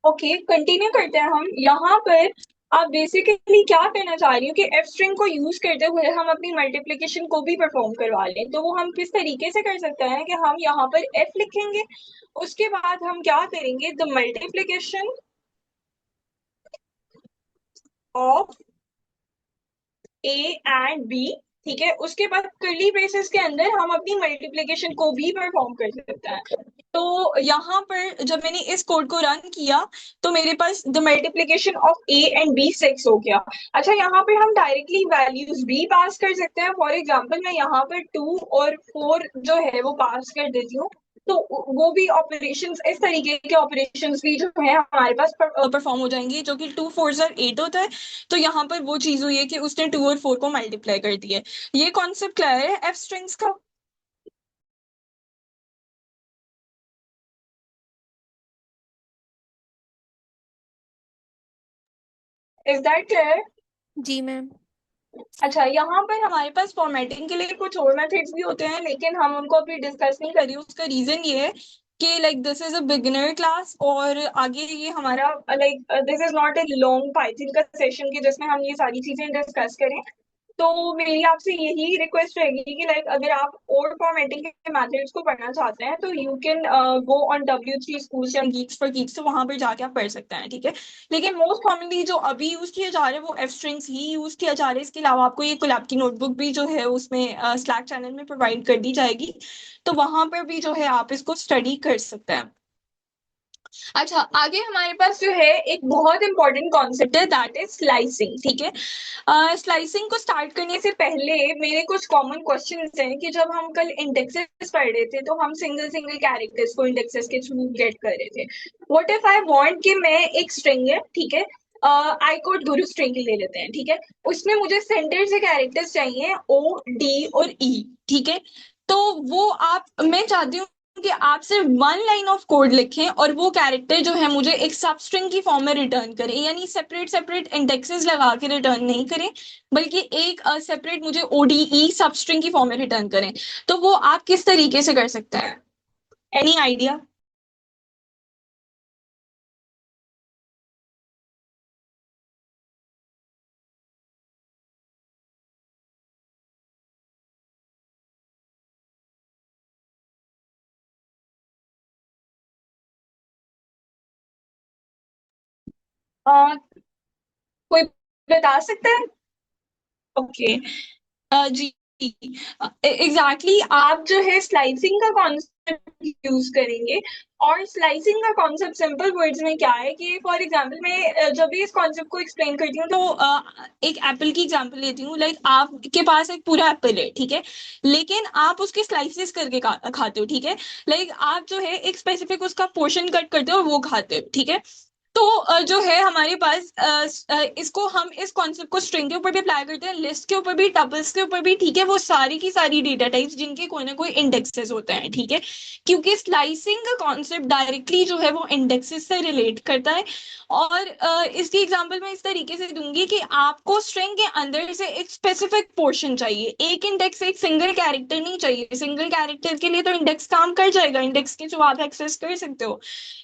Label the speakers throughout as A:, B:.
A: Okay, continue करते हैं हम यहाँ पर। आप बेसिकली क्या कहना चाह रही हो कि एफ स्ट्रिंग को यूज करते हुए हम अपनी मल्टीप्लिकेशन को भी परफॉर्म करवा लें, तो वो हम किस तरीके से कर सकते हैं कि हम यहाँ पर एफ लिखेंगे, उसके बाद हम क्या करेंगे, the multiplication of a and b. ठीक है, उसके बाद कर्ली ब्रेसेस के अंदर हम अपनी मल्टीप्लिकेशन को भी परफॉर्म कर सकते हैं। तो यहाँ पर जब मैंने इस कोड को रन किया तो मेरे पास the multiplication of a and b 6 हो गया। अच्छा, यहाँ पर हम डायरेक्टली वैल्यूज भी पास कर सकते हैं। फॉर एग्जाम्पल मैं यहाँ पर 2 और 4 जो है वो पास कर देती हूँ, तो वो भी ऑपरेशंस, इस तरीके के ऑपरेशंस भी जो है हमारे पास परफॉर्म हो जाएंगे, जो कि 2 4 8 होता है। तो यहाँ पर वो चीज हुई है कि उसने 2 और 4 को मल्टीप्लाई कर दिया है। ये कॉन्सेप्ट क्लियर है एफ स्ट्रिंग्स का? Is that clear?
B: जी मैम।
A: अच्छा, यहाँ पर हमारे पास फॉर्मेटिंग के लिए कुछ और मेथड्स भी होते हैं, लेकिन हम उनको अभी डिस्कस नहीं कर रही हूँ। उसका रीजन ये है कि like this is a beginner class, और आगे ये हमारा like this is not a long Python का सेशन कि जिसमें हम ये सारी चीजें डिस्कस करें। तो मेरी आपसे यही रिक्वेस्ट रहेगी कि लाइक अगर आप और फॉर्मेटिंग के मेथड्स को पढ़ना चाहते हैं तो you can go on W3 schools या गीक्स फॉर गीक्स, तो वहां पर जाके आप पढ़ सकते हैं, ठीक है। लेकिन मोस्ट कॉमनली जो अभी यूज किया जा रहा है वो एफ स्ट्रिंग्स ही यूज किया जा रहा है। इसके अलावा आपको ये कोलैब की नोटबुक भी जो है उसमें स्लैक चैनल में प्रोवाइड कर दी जाएगी, तो वहां पर भी जो है आप इसको स्टडी कर सकते हैं। अच्छा, आगे हमारे पास जो है एक बहुत इंपॉर्टेंट कॉन्सेप्ट है, दैट इज स्लाइसिंग। ठीक है, स्लाइसिंग को स्टार्ट करने से पहले मेरे कुछ कॉमन क्वेश्चंस हैं कि जब हम कल इंडेक्सेस पढ़ रहे थे तो हम सिंगल सिंगल कैरेक्टर्स को इंडेक्सेस के थ्रू गेट कर रहे थे। व्हाट इफ आई वांट कि मैं एक स्ट्रिंग है, ठीक है, आई कोड गुरु स्ट्रिंग ले लेते हैं, ठीक है। उसमें मुझे सेंटर से कैरेक्टर्स चाहिए O D और E, ठीक है। तो वो आप, मैं चाहती हूँ कि आप सिर्फ 1 लाइन ऑफ कोड लिखें और वो कैरेक्टर जो है मुझे एक सब स्ट्रिंग की फॉर्म में रिटर्न करें, यानी सेपरेट सेपरेट इंडेक्सेस लगा के रिटर्न नहीं करें, बल्कि एक सेपरेट मुझे ODE सब स्ट्रिंग की फॉर्म में रिटर्न करें। तो वो आप किस तरीके से कर सकते हैं? Any idea? कोई बता सकता है? ओके, जी, एग्जैक्टली आप जो है स्लाइसिंग का कॉन्सेप्ट यूज करेंगे। और स्लाइसिंग का कॉन्सेप्ट सिंपल वर्ड्स में क्या है कि फॉर एग्जांपल मैं जब भी इस कॉन्सेप्ट को एक्सप्लेन करती हूँ तो एक एप्पल की एग्जांपल लेती हूँ। लाइक आपके पास एक पूरा एप्पल है, ठीक है, लेकिन आप उसके स्लाइसेस करके खाते हो, ठीक है। लाइक आप जो है एक स्पेसिफिक उसका पोर्शन कट करते हो और वो खाते हो, ठीक है। तो जो है हमारे पास इसको हम इस कॉन्सेप्ट को स्ट्रिंग के ऊपर भी अप्लाई करते हैं, लिस्ट के ऊपर भी, टपल्स के ऊपर भी, ठीक है। वो सारी की सारी डेटा टाइप्स जिनके कोई ना कोई इंडेक्सेस होते हैं, ठीक है। क्योंकि स्लाइसिंग का कॉन्सेप्ट डायरेक्टली जो है वो इंडेक्सेस से रिलेट करता है। और इसकी एग्जांपल मैं इस तरीके से दूंगी कि आपको स्ट्रिंग के अंदर से एक स्पेसिफिक पोर्शन चाहिए, एक इंडेक्स, एक सिंगल कैरेक्टर नहीं चाहिए। सिंगल कैरेक्टर के लिए तो इंडेक्स काम कर जाएगा, इंडेक्स के थ्रू आप एक्सेस कर सकते हो,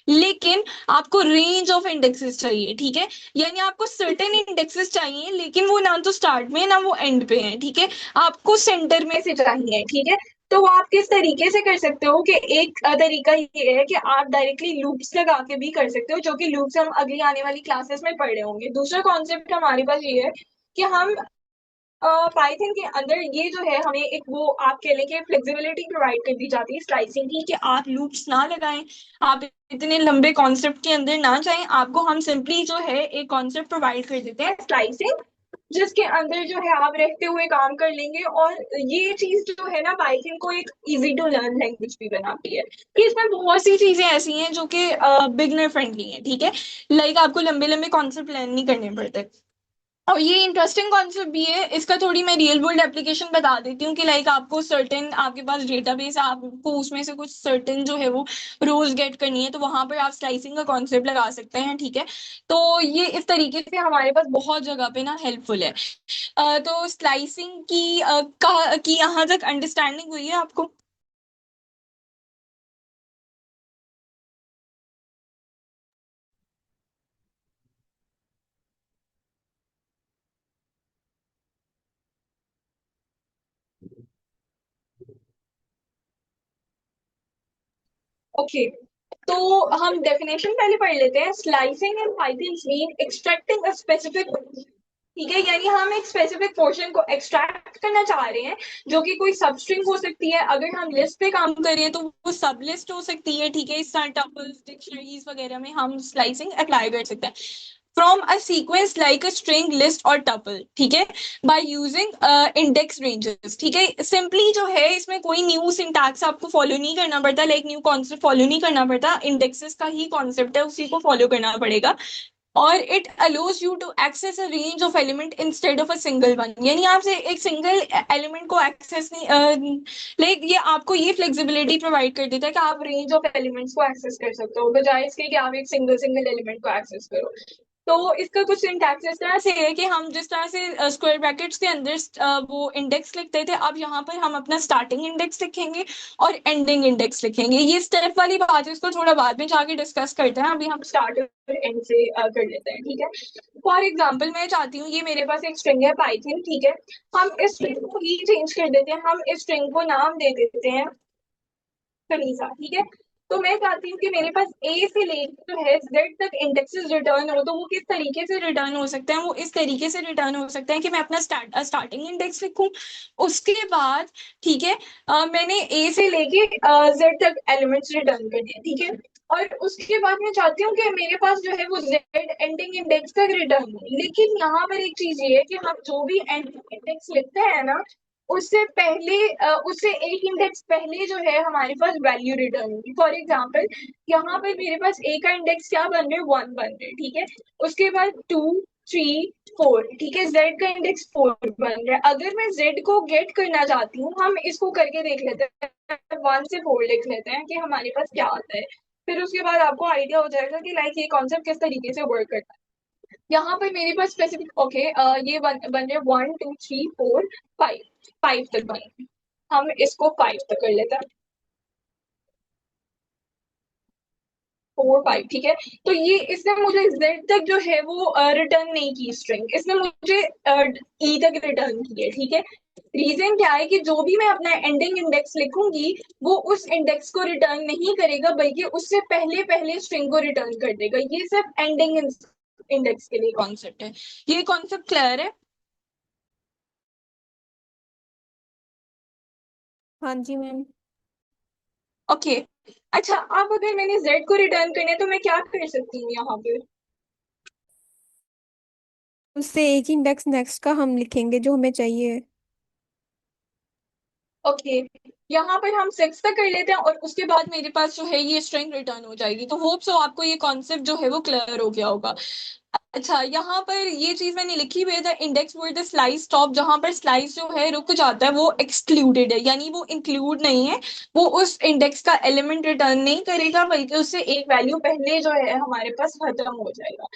A: लेकिन आपको रेंज ऑफ इंडेक्सेस चाहिए, ठीक है। यानी आपको सर्टेन इंडेक्सेस चाहिए, लेकिन वो ना तो स्टार्ट में ना वो एंड पे है, ठीक है। आपको सेंटर में से चाहिए, ठीक है। तो वो आप किस तरीके से कर सकते हो कि एक तरीका ये है कि आप डायरेक्टली लूप्स लगा के भी कर सकते हो, जो कि लूप्स हम अगली आने वाली क्लासेस में पढ़ रहे होंगे। दूसरा कॉन्सेप्ट हमारे पास ये है कि हम पाइथन के अंदर ये जो है हमें एक वो आप कह लें कि फ्लेक्सिबिलिटी प्रोवाइड कर दी जाती है स्लाइसिंग की, कि आप लूप्स ना लगाएं, आप इतने लंबे कॉन्सेप्ट के अंदर ना जाएं। आपको हम सिंपली जो है एक कॉन्सेप्ट प्रोवाइड कर देते हैं स्लाइसिंग, जिसके अंदर जो है आप रहते हुए काम कर लेंगे। और ये चीज जो है ना पाइथन को एक इजी टू लर्न लैंग्वेज भी बनाती है, कि इसमें बहुत सी चीजें ऐसी हैं जो कि बिगनर फ्रेंडली हैं, ठीक है। लाइक आपको लंबे लंबे कॉन्सेप्ट लर्न नहीं करने पड़ते। और ये इंटरेस्टिंग कॉन्सेप्ट भी है इसका, थोड़ी मैं रियल वर्ल्ड एप्लीकेशन बता देती हूँ कि लाइक आपको सर्टेन, आपके पास डेटाबेस है, आपको उसमें से कुछ सर्टेन जो है वो रोज गेट करनी है, तो वहां पर आप स्लाइसिंग का कॉन्सेप्ट लगा सकते हैं, ठीक है। तो ये इस तरीके से हमारे पास बहुत जगह पे ना हेल्पफुल है। तो स्लाइसिंग की यहाँ तक अंडरस्टैंडिंग हुई है आपको? ओके, तो हम डेफिनेशन पहले पढ़ लेते हैं। Slicing in Python mean extracting a specific, ठीक है, यानी हम एक स्पेसिफिक पोर्शन को एक्सट्रैक्ट करना चाह रहे हैं, जो कि कोई सब स्ट्रिंग हो सकती है। अगर हम लिस्ट पे काम कर रहे हैं तो वो सब लिस्ट हो सकती है, ठीक है। इस तरह टपल्स, डिक्शनरीज वगैरह में हम स्लाइसिंग अप्लाई कर सकते हैं। From a sequence like a string, list और टपल, ठीक है, बाय यूजिंग इंडेक्स रेंजेस, ठीक है। सिंपली जो है इसमें कोई न्यू सिंटैक्स आपको फॉलो नहीं करना पड़ता, लाइक न्यू कॉन्सेप्ट फॉलो नहीं करना पड़ता। इंडेक्सेस का ही कॉन्सेप्ट है, उसी को फॉलो करना पड़ेगा। और it allows you to access a range of element instead of a single one, यानी आपसे एक सिंगल एलिमेंट को एक्सेस नहीं, लाइक ये आपको ये फ्लेक्सिबिलिटी प्रोवाइड कर देता है कि आप रेंज ऑफ एलिमेंट्स को एक्सेस कर सकते हो, बजाय इसके कि आप एक सिंगल सिंगल एलिमेंट को एक्सेस करो। तो इसका कुछ सिंटैक्स इस तरह से है कि हम जिस तरह से स्क्वायर ब्रैकेट्स के अंदर वो इंडेक्स लिखते थे, अब यहाँ पर हम अपना स्टार्टिंग इंडेक्स लिखेंगे और एंडिंग इंडेक्स लिखेंगे। ये स्टेप वाली बात है, इसको थोड़ा बाद में जाके डिस्कस करते हैं। अभी हम स्टार्ट और एंड से कर लेते हैं, ठीक है। फॉर एग्जाम्पल मैं चाहती हूँ, ये मेरे पास एक स्ट्रिंग है पाइथन, ठीक है। हम इस स्ट्रिंग को ही चेंज कर देते हैं, हम इस स्ट्रिंग को नाम दे देते हैं कनीजा, ठीक है। तो मैं चाहती हूँ कि मेरे पास ए से लेकर जो है जेड तक इंडेक्सेस रिटर्न हो, तो वो किस तरीके से रिटर्न हो सकते हैं? वो इस तरीके से रिटर्न हो सकते हैं कि मैं अपना स्टार्टिंग इंडेक्स लिखूं, उसके बाद, ठीक है, मैंने ए से लेके जेड तक एलिमेंट्स रिटर्न कर दिए, ठीक है। और उसके बाद मैं चाहती हूँ कि मेरे पास जो है वो जेड एंडिंग इंडेक्स तक रिटर्न हो, लेकिन यहाँ पर एक चीज ये है कि हम जो भी एंडिंग इंडेक्स लिखते हैं ना, उससे पहले उससे एक इंडेक्स पहले जो है हमारे पास वैल्यू रिटर्न होगी। फॉर एग्जाम्पल, यहाँ पर मेरे पास ए का इंडेक्स क्या बन रहे, 1 बन रहे, ठीक है। उसके बाद 2, 3, 4, ठीक है, जेड का इंडेक्स 4 बन रहा है। अगर मैं जेड को गेट करना चाहती हूँ, हम इसको करके देख लेते हैं, 1 से 4 लिख लेते हैं कि हमारे पास क्या आता है। फिर उसके बाद आपको आइडिया हो जाएगा कि लाइक ये कॉन्सेप्ट किस तरीके से वर्क करता है। यहाँ पर मेरे पास स्पेसिफिक, ओके, ये बन रहे 1, 2, 3, 4, 5, 5 तक बने। हम इसको 5 तक कर लेते हैं, 4, 5, ठीक है। तो ये इसने मुझे z तक जो है वो रिटर्न नहीं की स्ट्रिंग, इसने मुझे ई तक रिटर्न की है, ठीक है। रीजन क्या है कि जो भी मैं अपना एंडिंग इंडेक्स लिखूंगी, वो उस इंडेक्स को रिटर्न नहीं करेगा, बल्कि उससे पहले पहले स्ट्रिंग को रिटर्न कर देगा। ये सिर्फ एंडिंग इंडेक्स के लिए कॉन्सेप्ट है। ये कॉन्सेप्ट क्लियर है?
B: हाँ जी मैम।
A: ओके, अच्छा, अब अगर मैंने z को रिटर्न करना है तो मैं क्या कर सकती हूँ यहाँ पे?
B: उससे एक इंडेक्स नेक्स्ट का हम लिखेंगे जो हमें चाहिए।
A: ओके, यहाँ पर हम 6 तक कर लेते हैं और उसके बाद मेरे पास जो है ये स्ट्रिंग रिटर्न हो जाएगी। तो होप सो आपको ये कॉन्सेप्ट जो है वो क्लियर हो गया होगा। अच्छा, यहाँ पर ये चीज मैंने लिखी हुई है, the index word the slice stop, जहां पर स्लाइस जो है रुक जाता है, वो एक्सक्लूडेड है, यानी वो इंक्लूड नहीं है। वो उस इंडेक्स का एलिमेंट रिटर्न नहीं करेगा, बल्कि उससे एक वैल्यू पहले जो है हमारे पास खत्म हो जाएगा।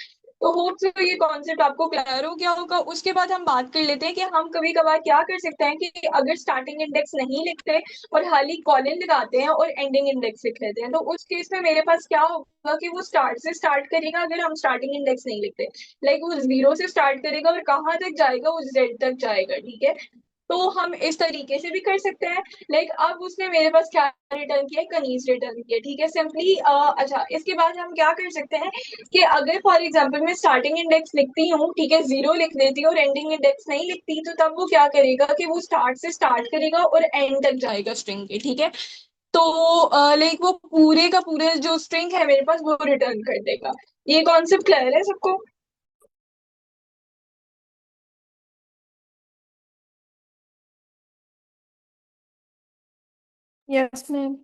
A: तो होप से ये कॉन्सेप्ट आपको क्लियर हो गया होगा। उसके बाद हम बात कर लेते हैं कि हम कभी कभार क्या कर सकते हैं कि अगर स्टार्टिंग इंडेक्स नहीं लिखते और खाली कॉलन लगाते हैं और एंडिंग इंडेक्स लिख लेते हैं, तो उस केस में मेरे पास क्या होगा कि वो स्टार्ट से स्टार्ट करेगा अगर हम स्टार्टिंग इंडेक्स नहीं लिखते। लाइक वो 0 से स्टार्ट करेगा और कहाँ तक जाएगा, वो जेड तक जाएगा, ठीक है। तो हम इस तरीके से भी कर सकते हैं। लाइक अब उसने मेरे पास क्या रिटर्न किया, कनीज रिटर्न किया, ठीक है, सिंपली। अच्छा, इसके बाद हम क्या कर सकते हैं कि अगर फॉर एग्जाम्पल मैं स्टार्टिंग इंडेक्स लिखती हूँ, ठीक है, 0 लिख देती हूँ और एंडिंग इंडेक्स नहीं लिखती, तो तब वो क्या करेगा कि वो स्टार्ट से स्टार्ट करेगा और एंड तक जाएगा स्ट्रिंग के, ठीक है। तो लाइक वो पूरे का पूरा जो स्ट्रिंग है मेरे पास वो रिटर्न कर देगा। ये कॉन्सेप्ट क्लियर है सबको?
B: Yes ma'am.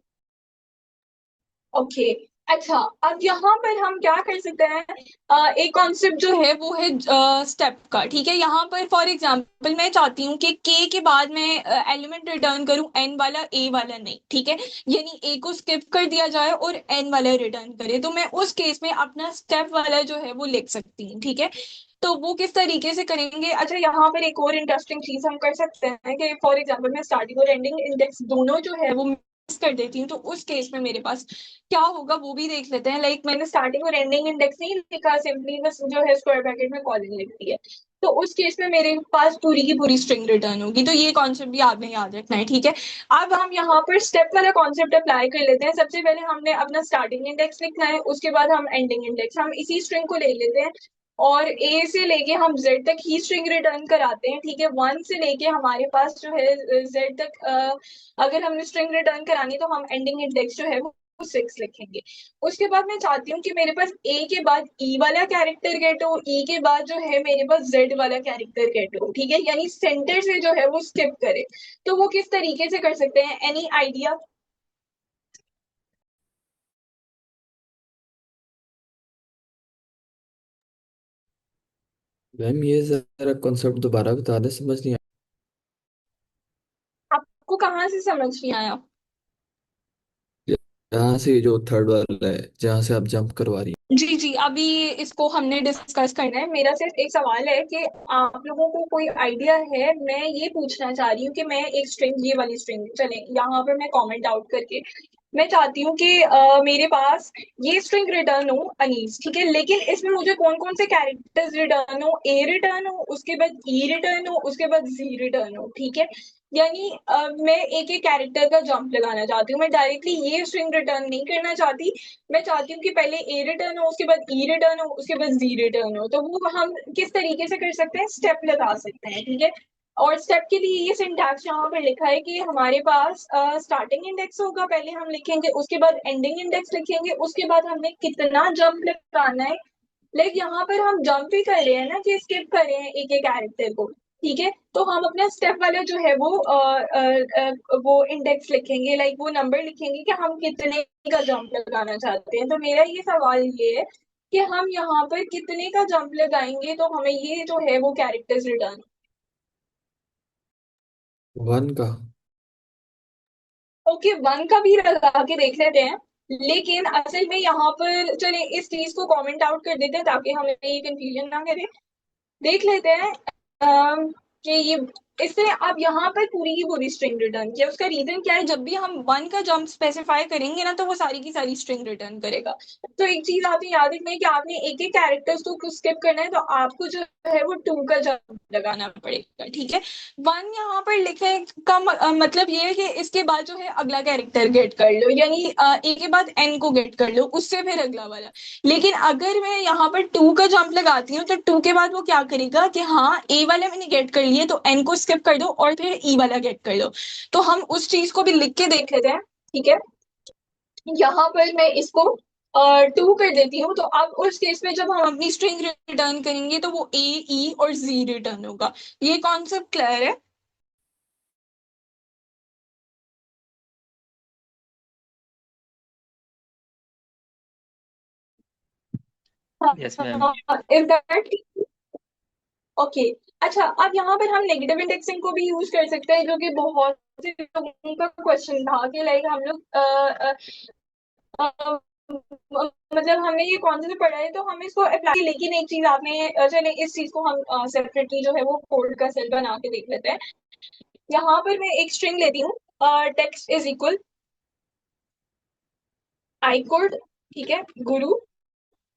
A: ओके, अच्छा, अब यहाँ पर हम क्या कर सकते हैं, एक कॉन्सेप्ट जो है वो है स्टेप का, ठीक है। यहाँ पर फॉर एग्जांपल मैं चाहती हूँ कि के के बाद मैं एलिमेंट रिटर्न करूँ एन वाला, ए वाला नहीं, ठीक है। यानी ए को स्किप कर दिया जाए और एन वाला रिटर्न करे, तो मैं उस केस में अपना स्टेप वाला जो है वो लिख सकती हूँ, ठीक है। तो वो किस तरीके से करेंगे? अच्छा, यहाँ पर एक और इंटरेस्टिंग चीज हम कर सकते हैं कि फॉर एग्जाम्पल मैं स्टार्टिंग और एंडिंग इंडेक्स दोनों जो है वो मिक्स कर देती हूँ, तो उस केस में मेरे पास क्या होगा वो भी देख लेते हैं। लाइक मैंने स्टार्टिंग और एंडिंग इंडेक्स नहीं लिखा, सिंपली बस जो है स्क्वायर ब्रैकेट में कॉलन लिख दी है। तो उस केस में मेरे पास पूरी की पूरी स्ट्रिंग रिटर्न होगी। तो ये कॉन्सेप्ट भी आपने याद रखना है, ठीक है। अब हम यहाँ पर स्टेप वाला कॉन्सेप्ट अप्लाई कर लेते हैं। सबसे पहले हमने अपना स्टार्टिंग इंडेक्स लिखना है, उसके बाद हम एंडिंग इंडेक्स, हम इसी स्ट्रिंग को ले लेते हैं और ए से लेके हम जेड तक ही स्ट्रिंग रिटर्न कराते हैं, ठीक है। वन से लेके हमारे पास जो है जेड तक अगर हमने स्ट्रिंग रिटर्न करानी तो हम एंडिंग इंडेक्स जो है वो 6 लिखेंगे। उसके बाद मैं चाहती हूँ कि मेरे पास ए के बाद ई वाला कैरेक्टर गेट हो, ई के बाद जो है मेरे पास जेड वाला कैरेक्टर गेट हो, ठीक है। यानी सेंटर से जो है वो स्किप करे। तो वो किस तरीके से कर सकते हैं, एनी आइडिया?
C: मैम ये जरा कॉन्सेप्ट दोबारा बता दें, समझ नहीं
A: आपको कहाँ से समझ नहीं आया?
C: आया। यहाँ से जो थर्ड वाला है जहाँ से आप जंप करवा रही
A: जी जी, अभी इसको हमने डिस्कस करना है। मेरा सिर्फ एक सवाल है कि आप लोगों को कोई आइडिया है, मैं ये पूछना चाह रही हूँ कि मैं एक स्ट्रिंग, ये वाली स्ट्रिंग चले यहाँ पर मैं कमेंट आउट करके मैं चाहती हूँ कि मेरे पास ये स्ट्रिंग रिटर्न हो अनीस, ठीक है। लेकिन इसमें मुझे कौन कौन से कैरेक्टर्स रिटर्न हो, ए रिटर्न हो, उसके बाद ई रिटर्न हो, उसके बाद जी रिटर्न हो, ठीक है। यानी मैं एक एक कैरेक्टर का जंप लगाना चाहती हूँ, मैं डायरेक्टली ये स्ट्रिंग रिटर्न नहीं करना चाहती। मैं चाहती हूँ कि पहले ए रिटर्न हो, उसके बाद ई रिटर्न हो, उसके बाद जी रिटर्न हो। तो वो हम किस तरीके से कर सकते हैं, स्टेप लगा सकते हैं, ठीक है। और स्टेप के लिए ये सिंटैक्स यहाँ पर लिखा है कि हमारे पास स्टार्टिंग इंडेक्स होगा, पहले हम लिखेंगे, उसके बाद एंडिंग इंडेक्स लिखेंगे, उसके बाद हमें कितना जंप लगाना है। लाइक यहाँ पर हम जंप ही कर रहे हैं ना, कि स्किप कर रहे हैं एक एक कैरेक्टर को, ठीक है। तो हम अपना स्टेप वाला जो है वो इंडेक्स लिखेंगे, लाइक वो नंबर लिखेंगे कि हम कितने का जंप लगाना चाहते हैं। तो मेरा ये सवाल ये है कि हम यहाँ पर कितने का जंप लगाएंगे तो हमें ये जो है वो कैरेक्टर्स रिटर्न।
C: वन का।
A: ओके, वन का भी लगा के देख लेते हैं। लेकिन असल में यहाँ पर चले इस चीज को कमेंट आउट कर देते हैं ताकि हमें ये कंफ्यूजन ना करे। देख लेते हैं कि ये इससे आप यहाँ पर पूरी की पूरी स्ट्रिंग रिटर्न किया। उसका रीजन क्या है, जब भी हम वन का जंप स्पेसिफाई करेंगे ना तो वो सारी की सारी स्ट्रिंग रिटर्न करेगा। तो एक चीज आपने याद रखना है कि आपने एक एक कैरेक्टर्स को स्किप करना है, तो आपको जो है वो टू का जंप लगाना पड़ेगा, ठीक है। वन यहाँ पर लिखे का मतलब ये है कि इसके बाद जो है अगला कैरेक्टर गेट कर लो, यानी ए के बाद एन को गेट कर लो, उससे फिर अगला वाला। लेकिन अगर मैं यहाँ पर टू का जंप लगाती हूँ तो टू के बाद वो क्या करेगा कि हाँ ए वाला मैंने गेट कर लिया तो एन को स्किप कर दो और फिर ई वाला गेट कर लो। तो हम उस चीज को भी लिख के देख लेते हैं, ठीक है। यहाँ पर मैं इसको टू कर देती हूँ। तो अब उस केस में जब हम अपनी स्ट्रिंग रिटर्न करेंगे तो वो ए ई और जी रिटर्न होगा। ये कॉन्सेप्ट क्लियर है?
D: Yes ma'am.
A: Is that okay? अच्छा, अब यहाँ पर हम नेगेटिव इंडेक्सिंग को भी यूज कर सकते हैं, जो कि बहुत से लोगों का क्वेश्चन था कि लाइक हम लोग मतलब हमने ये कौन से पढ़ा है तो हम इसको अप्लाई। लेकिन एक चीज आपने चले इस चीज को हम सेपरेटली जो है वो कोड का सेल बना के देख लेते हैं। यहाँ पर मैं एक स्ट्रिंग लेती हूँ, text is equal I code, ठीक है, गुरु।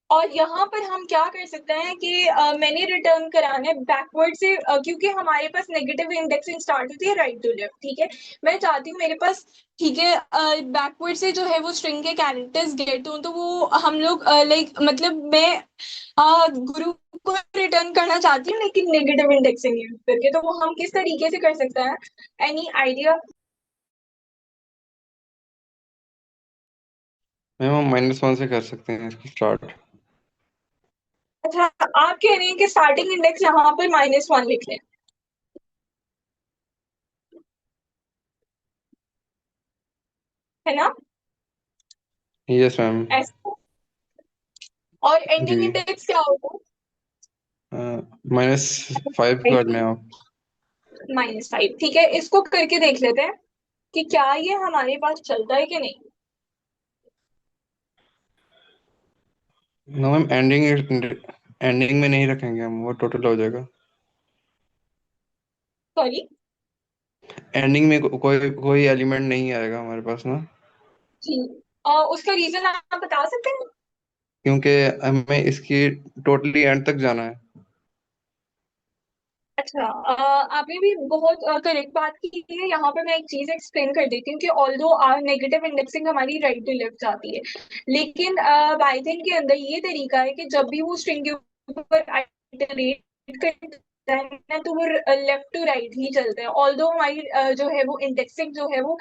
A: और यहाँ पर हम क्या कर सकते हैं कि मैंने रिटर्न कराना है बैकवर्ड से, क्योंकि हमारे पास नेगेटिव इंडेक्सिंग स्टार्ट होती है राइट टू लेफ्ट, ठीक है। मैं चाहती हूँ मेरे पास, ठीक है, बैकवर्ड से जो है वो स्ट्रिंग के कैरेक्टर्स गेट हो, तो वो हम लोग लाइक मतलब मैं गुरु को रिटर्न करना चाहती हूँ लेकिन नेगेटिव इंडेक्सिंग यूज करके। तो वो हम किस तरीके से कर सकते हैं, एनी आइडिया?
D: मैम हम -1 से कर सकते हैं इसको स्टार्ट।
A: अच्छा, आप कह रहे हैं कि स्टार्टिंग इंडेक्स यहाँ पर -1 लिख लें, है ना?
D: Yes ma'am.
A: ऐसा। और एंडिंग
D: जी।
A: इंडेक्स क्या होगा?
D: -5 कर लें आप।
A: -5, ठीक है। इसको करके देख लेते हैं कि क्या ये हमारे पास चलता है कि नहीं।
D: नो मैम, एंडिंग में नहीं रखेंगे हम, वो टोटल हो जाएगा।
A: सॉरी।
D: एंडिंग में कोई कोई एलिमेंट नहीं आएगा हमारे पास ना,
A: जी, उसका रीजन आप बता सकते हैं?
D: क्योंकि हमें इसकी टोटली एंड तक जाना है।
A: अच्छा, आपने भी बहुत करेक्ट बात की है। यहाँ पर मैं एक चीज एक्सप्लेन कर देती हूँ कि ऑल्दो आर नेगेटिव इंडेक्सिंग हमारी राइट टू लेफ्ट जाती है, लेकिन पाइथन के अंदर ये तरीका है कि जब भी वो स्ट्रिंग के ऊपर आइटरेट करता है ना, तो वो लेफ्ट टू राइट ही चलता है। ऑल्दो हमारी जो है वो इंडेक्सिंग जो है वो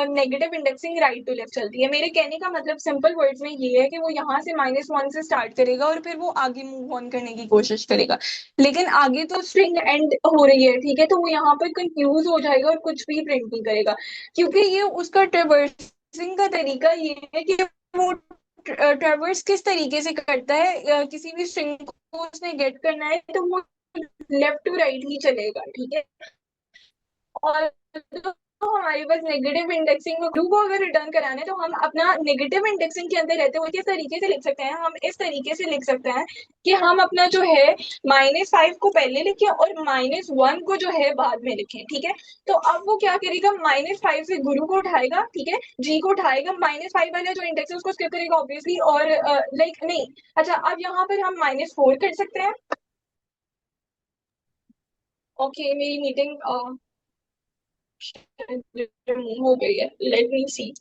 A: negative indexing right to left चलती है। मेरे कहने का मतलब सिंपल वर्ड्स में ये है कि वो यहाँ से -1 से स्टार्ट करेगा और फिर वो आगे मूव ऑन करने की कोशिश करेगा, लेकिन आगे तो स्ट्रिंग एंड हो रही है, ठीक है, तो वो यहाँ पर कंफ्यूज हो जाएगा और कुछ भी प्रिंट नहीं करेगा, क्योंकि ये उसका ट्रैवर्सिंग का तरीका ये है कि वो ट्रैवर्स किस तरीके से करता है, किसी भी स्ट्रिंग को उसने गेट करना है तो वो लेफ्ट टू राइट ही चलेगा, ठीक है। और तो हमारे पास नेगेटिव इंडेक्सिंग में को अगर रिटर्न कराना है तो हम अपना नेगेटिव इंडेक्सिंग के अंदर रहते हुए किस तरीके से लिख सकते हैं, हम इस तरीके से लिख सकते हैं कि हम अपना जो है -5 को पहले लिखें और -1 को जो है बाद में लिखें, ठीक है। तो अब वो क्या करेगा, -5 से गुरु को उठाएगा, ठीक है, जी को उठाएगा, -5 वाला जो इंडेक्स है उसको स्किप करेगा ऑब्वियसली, और लाइक नहीं, अच्छा अब यहाँ पर हम -4 कर सकते हैं। ओके, मेरी मीटिंग हो गई है, लेट मी सी।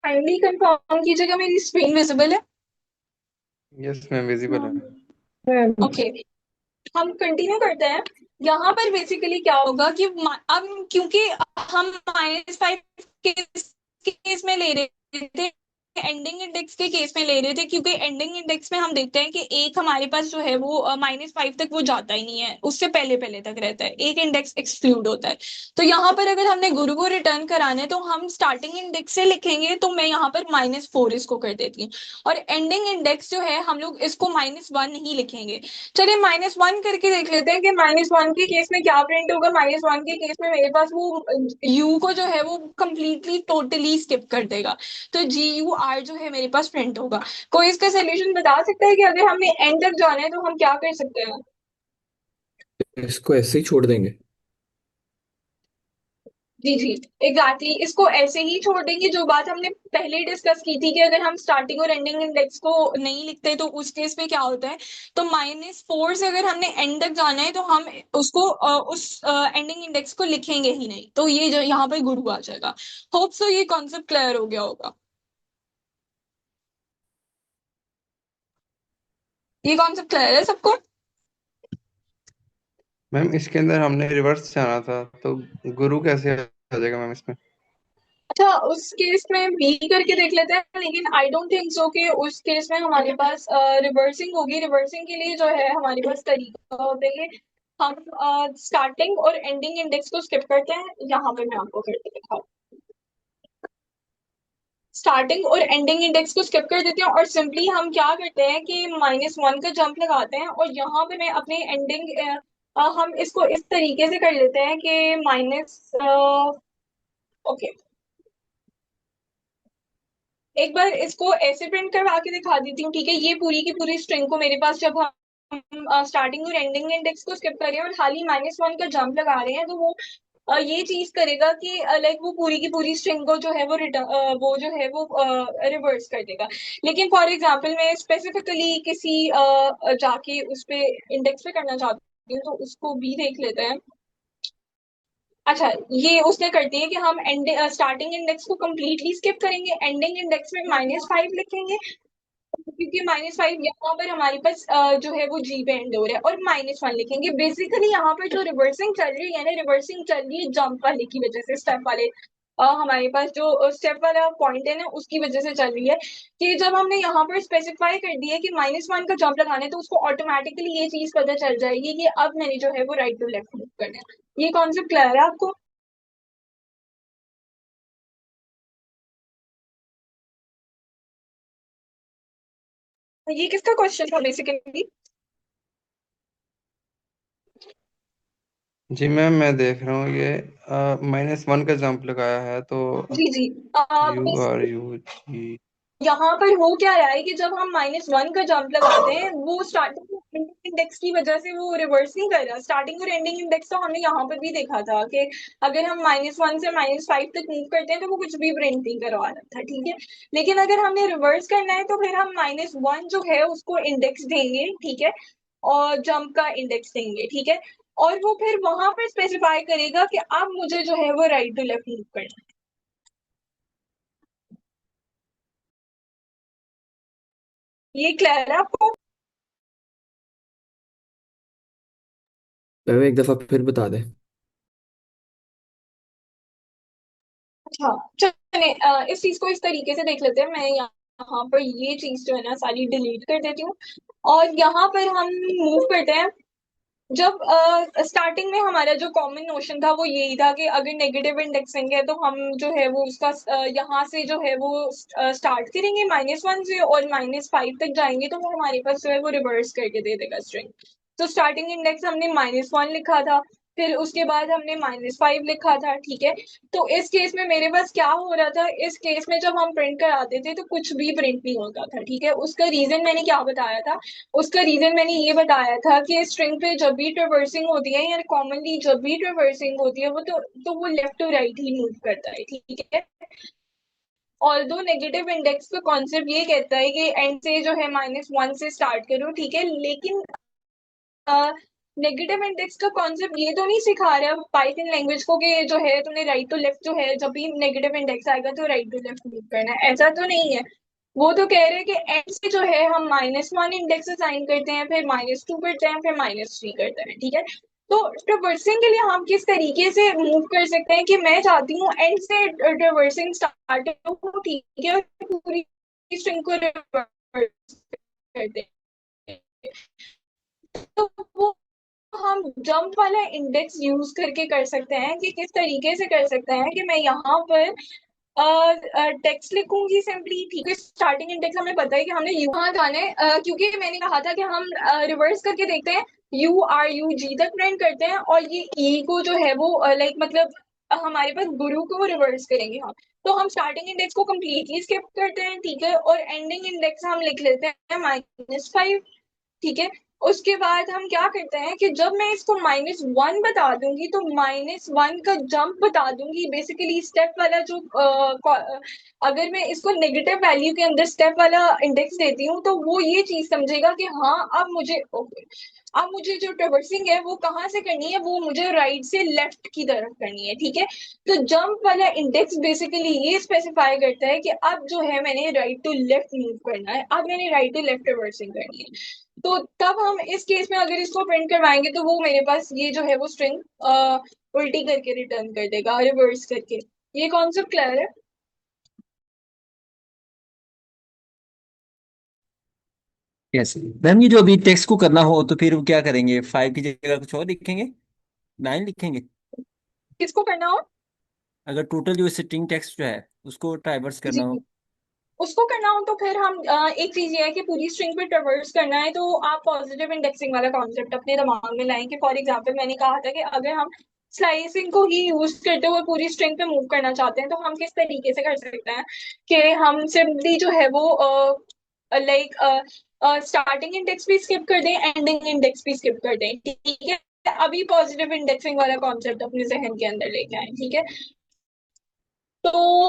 A: काइंडली कंफर्म कीजिएगा मेरी स्क्रीन विजिबल है।
D: यस मैम, विजिबल है।
A: ओके, हम कंटिन्यू करते हैं। यहाँ पर बेसिकली क्या होगा कि अब क्योंकि हम -5 केस में ले रहे थे, एंडिंग इंडेक्स के केस में ले रहे थे, क्योंकि एंडिंग इंडेक्स में हम देखते हैं कि एक हमारे पास जो है वो -5 तक वो जाता ही नहीं है, उससे पहले पहले तक रहता है, एक इंडेक्स एक्सक्लूड होता है। तो यहाँ पर अगर हमने गुरु को रिटर्न कराना है तो हम स्टार्टिंग इंडेक्स से लिखेंगे, तो मैं यहाँ पर -4 इसको कर देती हूँ, और एंडिंग इंडेक्स जो है हम लोग इसको -1 ही लिखेंगे। चलिए -1 करके देख लेते हैं कि -1 के केस में क्या प्रिंट होगा। -1 के केस में मेरे पास वो यू को जो है वो कंप्लीटली टोटली स्किप कर देगा, तो GUR जो है मेरे पास प्रिंट होगा। कोई इसका सोल्यूशन बता सकता है कि अगर हमें एंड तक जाना है तो हम क्या कर सकते हैं?
C: इसको ऐसे ही छोड़ देंगे।
A: जी जी, एग्जैक्टली इसको ऐसे ही छोड़ देंगे, जो बात हमने पहले डिस्कस की थी कि अगर हम स्टार्टिंग और एंडिंग इंडेक्स को नहीं लिखते तो उस केस में क्या होता है। तो -4 से अगर हमने एंड तक जाना है तो हम उसको उस एंडिंग इंडेक्स को लिखेंगे ही नहीं, तो ये जो यहाँ पर गुरु आ जाएगा। होप सो ये कॉन्सेप्ट क्लियर हो गया होगा। ये कॉन्सेप्ट क्लियर है सबको?
D: मैम इसके अंदर हमने रिवर्स जाना था, तो गुरु कैसे आ जाएगा मैम इसमें?
A: अच्छा, उस केस में बी करके देख लेते हैं, लेकिन आई डोंट थिंक सो कि उस केस में हमारे पास रिवर्सिंग होगी। रिवर्सिंग के लिए जो है हमारे पास तरीका होता है, हम स्टार्टिंग और एंडिंग इंडेक्स को स्किप करते हैं। यहाँ पे मैं आपको करके दिखाऊँ, स्टार्टिंग और एंडिंग इंडेक्स को स्किप कर देते हैं और सिंपली हम क्या करते हैं कि -1 का जंप लगाते हैं, और यहाँ पे मैं अपने एंडिंग हम इसको इस तरीके से कर लेते हैं कि माइनस ओके, एक बार इसको ऐसे प्रिंट करवा के दिखा देती हूँ, ठीक है। ये पूरी की पूरी स्ट्रिंग को मेरे पास जब हम स्टार्टिंग और एंडिंग इंडेक्स को स्किप कर रहे हैं और खाली -1 का जंप लगा रहे हैं, तो वो ये चीज करेगा कि लाइक वो पूरी की पूरी स्ट्रिंग को जो है वो वो जो है वो रिवर्स कर देगा। लेकिन फॉर एग्जांपल मैं स्पेसिफिकली किसी जाके उस पे इंडेक्स पे करना चाहती हूँ, तो उसको भी देख लेते हैं। अच्छा, ये उसने करती है कि हम स्टार्टिंग इंडेक्स को कंप्लीटली स्किप करेंगे, एंडिंग इंडेक्स में -5 लिखेंगे, क्योंकि -5 यहाँ पर हमारे पास जो है वो जी पे एंड हो रहा है, और -1 लिखेंगे। बेसिकली यहाँ पर जो रिवर्सिंग चल रही है ना, रिवर्सिंग चल रही है जंप वाले की वजह से, स्टेप वाले हमारे पास जो स्टेप वाला पॉइंट है ना, उसकी वजह से चल रही है, कि जब हमने यहाँ पर स्पेसिफाई कर दिया कि -1 का जंप लगाना है, तो उसको ऑटोमेटिकली ये चीज पता चल जाएगी कि अब मैंने जो है वो राइट टू लेफ्ट मूव करना है। ये कॉन्सेप्ट क्लियर है आपको? ये किसका क्वेश्चन था बेसिकली?
D: जी मैम, मैं देख रहा हूँ ये -1 का जंप लगाया है तो
A: जी जी।
D: यू आर यू जी।
A: यहाँ पर हो क्या रहा है कि जब हम -1 का जंप लगाते हैं वो स्टार्टिंग इंडेक्स की वजह से वो रिवर्स नहीं कर रहा। स्टार्टिंग और एंडिंग इंडेक्स तो हमने यहाँ पर भी देखा था कि अगर हम -1 से -5 तक मूव करते हैं तो वो कुछ भी प्रिंट नहीं करवा रहा था, ठीक है। लेकिन अगर हमने रिवर्स करना है तो फिर हम -1 जो है उसको इंडेक्स देंगे, ठीक है, और जंप का इंडेक्स देंगे, ठीक है। और वो फिर वहां पर स्पेसिफाई करेगा कि अब मुझे जो है वो राइट टू लेफ्ट मूव करना है। ये क्लियर है आपको?
C: मैम एक दफा फिर बता दे।
A: अच्छा, चलिए इस चीज को इस तरीके से देख लेते हैं। मैं यहाँ पर ये चीज जो है ना सारी डिलीट कर देती हूँ और यहाँ पर हम मूव करते हैं। जब स्टार्टिंग में हमारा जो कॉमन नोशन था वो यही था कि अगर नेगेटिव इंडेक्सिंग है तो हम जो है वो उसका यहाँ से जो है वो स्टार्ट करेंगे -1 से और -5 तक जाएंगे तो वो हमारे पास जो है वो रिवर्स करके दे देगा स्ट्रिंग। तो स्टार्टिंग इंडेक्स हमने -1 लिखा था, फिर उसके बाद हमने -5 लिखा था, ठीक है। तो इस केस में मेरे पास क्या हो रहा था, इस केस में जब हम प्रिंट कराते थे तो कुछ भी प्रिंट नहीं होता था, ठीक है। उसका रीजन मैंने क्या बताया था, उसका रीजन मैंने ये बताया था कि स्ट्रिंग पे जब भी ट्रेवर्सिंग होती है या कॉमनली जब भी ट्रेवर्सिंग होती है वो लेफ्ट टू राइट ही मूव करता है, ठीक है। ऑल्दो नेगेटिव इंडेक्स का कॉन्सेप्ट ये कहता है कि एंड से जो है -1 से स्टार्ट करो, ठीक है। लेकिन नेगेटिव इंडेक्स का कॉन्सेप्ट ये तो नहीं सिखा रहा पाइथन लैंग्वेज को कि जो है तुमने राइट टू लेफ्ट जो है जब भी नेगेटिव इंडेक्स आएगा तो राइट टू लेफ्ट मूव करना है, ऐसा तो नहीं है। वो तो कह रहे हैं कि एंड से जो है हम -1 इंडेक्स असाइन करते हैं, फिर -2 करते हैं, फिर -3 करते हैं, ठीक है। तो ट्रेवर्सिंग के लिए हम किस तरीके से मूव कर सकते हैं कि मैं चाहती हूँ एंड से ट्रेवर्सिंग स्टार्ट हो, ठीक है, और पूरी स्ट्रिंग को रिवर्स कर दें। तो वो हम जंप वाला इंडेक्स यूज करके कर सकते हैं कि किस तरीके से कर सकते हैं कि मैं यहाँ पर टेक्स्ट लिखूंगी सिंपली, ठीक है। स्टार्टिंग इंडेक्स हमें पता है कि हमने यहाँ जाना है, क्योंकि मैंने कहा था कि हम रिवर्स करके देखते हैं, URUG तक प्रिंट करते हैं और ये ई को जो है वो लाइक मतलब हमारे पास गुरु को रिवर्स करेंगे हम। तो हम स्टार्टिंग इंडेक्स को कम्प्लीटली स्किप करते हैं, ठीक है, और एंडिंग इंडेक्स हम लिख लेते हैं -5, ठीक है। उसके बाद हम क्या करते हैं कि जब मैं इसको -1 बता दूंगी तो -1 का जंप बता दूंगी, बेसिकली स्टेप वाला जो अगर मैं इसको नेगेटिव वैल्यू के अंदर स्टेप वाला इंडेक्स देती हूँ तो वो ये चीज समझेगा कि हाँ अब मुझे ओके, अब मुझे जो ट्रेवर्सिंग है वो कहाँ से करनी है, वो मुझे राइट से लेफ्ट की तरफ करनी है, ठीक है। तो जंप वाला इंडेक्स बेसिकली ये स्पेसिफाई करता है कि अब जो है मैंने राइट टू लेफ्ट मूव करना है, अब मैंने राइट टू लेफ्ट ट्रेवर्सिंग करनी है। तो तब हम इस केस में अगर इसको प्रिंट करवाएंगे तो वो मेरे पास ये जो है वो स्ट्रिंग उल्टी करके रिटर्न कर देगा, रिवर्स करके। ये कॉन्सेप्ट क्लियर है?
E: यस मैम, ये जो अभी टेक्स्ट को करना हो तो फिर वो क्या करेंगे? 5 की जगह कुछ और लिखेंगे, 9 लिखेंगे?
A: किसको करना हो?
E: अगर टोटल जो स्ट्रिंग टेक्स्ट जो है उसको ट्राइवर्स करना
A: जी,
E: हो।
A: उसको करना हो तो फिर हम एक चीज ये है कि पूरी स्ट्रिंग पे ट्रेवर्स करना है तो आप पॉजिटिव इंडेक्सिंग वाला कॉन्सेप्ट अपने दिमाग में लाएं कि फॉर एग्जांपल मैंने कहा था कि अगर हम स्लाइसिंग को ही यूज करते हुए पूरी स्ट्रिंग पे मूव करना चाहते हैं तो हम किस तरीके से कर सकते हैं कि हम सिंपली जो है वो लाइक स्टार्टिंग इंडेक्स भी स्किप कर दें, एंडिंग इंडेक्स भी स्किप कर दें, ठीक है। अभी पॉजिटिव इंडेक्सिंग वाला कॉन्सेप्ट अपने जहन के अंदर लेके आए, ठीक है। तो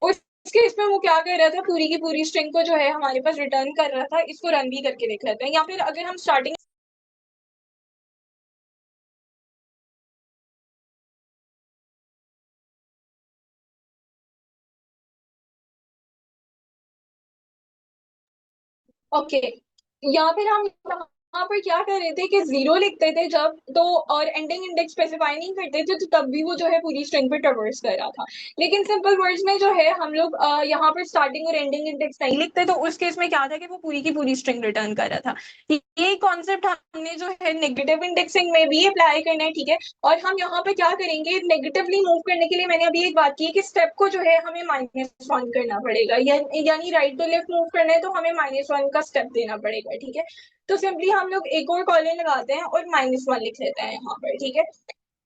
A: उस केस में वो क्या कर रहा था, पूरी की पूरी स्ट्रिंग को जो है हमारे पास रिटर्न कर रहा था। इसको रन भी करके देख लेते हैं, या फिर अगर हम स्टार्टिंग ओके, या फिर हम यहाँ पर क्या कर रहे थे कि 0 लिखते थे जब तो, और एंडिंग इंडेक्स स्पेसिफाई नहीं करते थे तो तब भी वो जो है पूरी स्ट्रिंग पे ट्रेवर्स कर रहा था। लेकिन सिंपल वर्ड्स में जो है हम लोग यहाँ पर स्टार्टिंग और एंडिंग इंडेक्स नहीं लिखते, तो उस केस में क्या था कि वो पूरी की पूरी स्ट्रिंग रिटर्न कर रहा था। ये कॉन्सेप्ट हमने जो है नेगेटिव इंडेक्सिंग में भी अप्लाई करना है, ठीक है। और हम यहाँ पे क्या करेंगे, नेगेटिवली मूव करने के लिए मैंने अभी एक बात की कि स्टेप को जो है हमें -1 करना पड़ेगा, यानी राइट टू लेफ्ट मूव करना है तो हमें -1 का स्टेप देना पड़ेगा, ठीक है। तो सिंपली हम लोग एक और कॉलन लगाते हैं और -1 लिख लेते हैं यहाँ पर, ठीक है।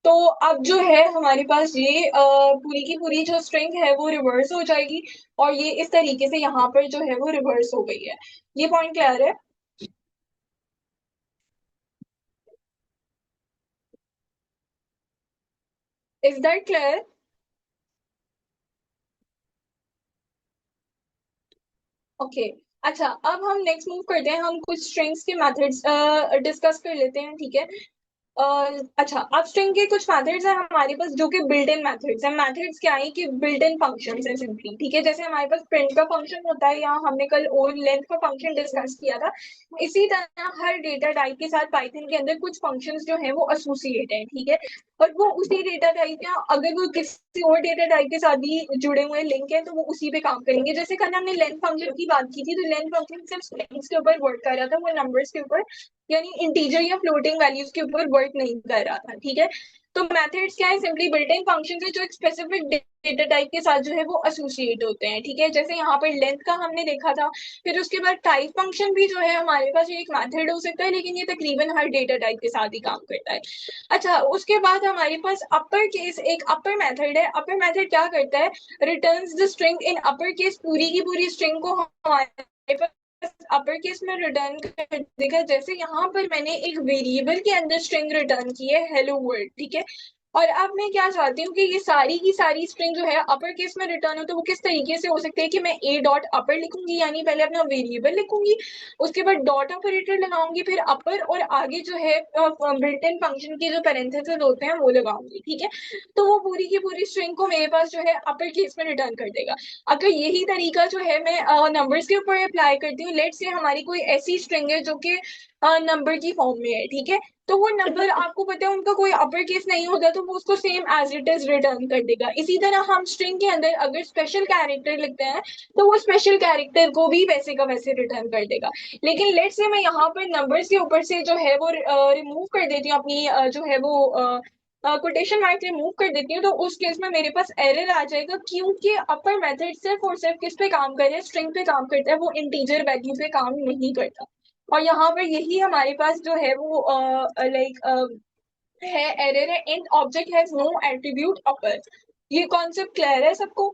A: तो अब जो है हमारे पास ये पूरी की पूरी जो स्ट्रिंग है वो रिवर्स हो जाएगी, और ये इस तरीके से यहाँ पर जो है वो रिवर्स हो गई है। ये पॉइंट क्लियर है? Is that clear? ओके। अच्छा, अब हम नेक्स्ट मूव करते हैं, हम कुछ स्ट्रिंग्स के मेथड्स डिस्कस कर लेते हैं, ठीक है? अच्छा, अब स्ट्रिंग के कुछ मेथड्स हैं हमारे पास जो कि बिल्ट इन मेथड्स हैं। मेथड्स क्या है कि बिल्ट इन फंक्शंस है सिंपली, ठीक है? जैसे हमारे पास प्रिंट का फंक्शन होता है, या हमने कल और लेंथ का फंक्शन डिस्कस किया था। इसी तरह हर डेटा टाइप के साथ पाइथन के अंदर कुछ फंक्शंस जो है वो एसोसिएट है, ठीक है? और वो उसी डेटा टाइप या अगर वो किसी और डेटा टाइप के साथ भी जुड़े हुए लिंक है तो वो उसी पे काम करेंगे। जैसे कल हमने लेंथ फंक्शन की बात की थी, तो लेंथ फंक्शन सिर्फ स्ट्रिंग्स के ऊपर वर्क कर रहा था, वो नंबर्स के ऊपर यानी इंटीजर या फ्लोटिंग वैल्यूज के ऊपर वर्क नहीं कर रहा था, ठीक है? तो मेथड्स क्या है? सिंपली बिल्ट इन फंक्शन है जो एक स्पेसिफिक डेटा टाइप के साथ जो है वो एसोसिएट होते हैं, ठीक है? जैसे यहाँ पर लेंथ का हमने देखा था। फिर उसके बाद टाइप फंक्शन भी जो है हमारे पास ये एक मेथड हो सकता है, लेकिन ये तकरीबन हर डेटा टाइप के साथ ही काम करता है। अच्छा, उसके बाद हमारे पास अपर केस एक अपर मेथड है। अपर मेथड क्या करता है? Returns the string in upper case, पूरी की पूरी स्ट्रिंग को हमारे पास अपर केस में रिटर्न कर देगा। जैसे यहाँ पर मैंने एक वेरिएबल के अंदर स्ट्रिंग रिटर्न की है हेलो वर्ल्ड, ठीक है? और अब मैं क्या चाहती हूँ कि ये सारी की सारी स्ट्रिंग जो है अपर केस में रिटर्न हो, तो वो किस तरीके से हो सकती है कि मैं ए डॉट अपर लिखूंगी, यानी पहले अपना वेरिएबल लिखूंगी, उसके बाद डॉट ऑपरेटर लगाऊंगी, फिर अपर, और आगे जो है बिल्ट इन फंक्शन के जो पैरेंथेसिस होते हैं वो लगाऊंगी, ठीक है? तो वो पूरी की पूरी स्ट्रिंग को मेरे पास जो है अपर केस में रिटर्न कर देगा। अगर यही तरीका जो है मैं नंबर्स के ऊपर अप्लाई करती हूँ, लेट से हमारी कोई ऐसी स्ट्रिंग है जो कि नंबर की फॉर्म में है, ठीक है? तो वो नंबर आपको पता है उनका कोई अपर केस नहीं होता, तो वो उसको same as it is return कर देगा। इसी तरह हम स्ट्रिंग के अंदर अगर स्पेशल कैरेक्टर लिखते हैं तो वो स्पेशल कैरेक्टर को भी वैसे का वैसे रिटर्न कर देगा। लेकिन लेट से मैं यहाँ पर नंबर्स के ऊपर से जो है वो रिमूव कर देती हूँ अपनी जो है वो कोटेशन मार्क रिमूव कर देती हूँ, तो उस केस में मेरे पास एरर आ जाएगा, क्योंकि अपर मेथड सिर्फ और सिर्फ किस पे काम करे? स्ट्रिंग पे काम करता है, वो इंटीजर वैल्यू पे काम नहीं करता। और यहाँ पर यही हमारे पास जो है वो लाइक है एरर है, int object has no attribute upper. ये कॉन्सेप्ट क्लियर है सबको?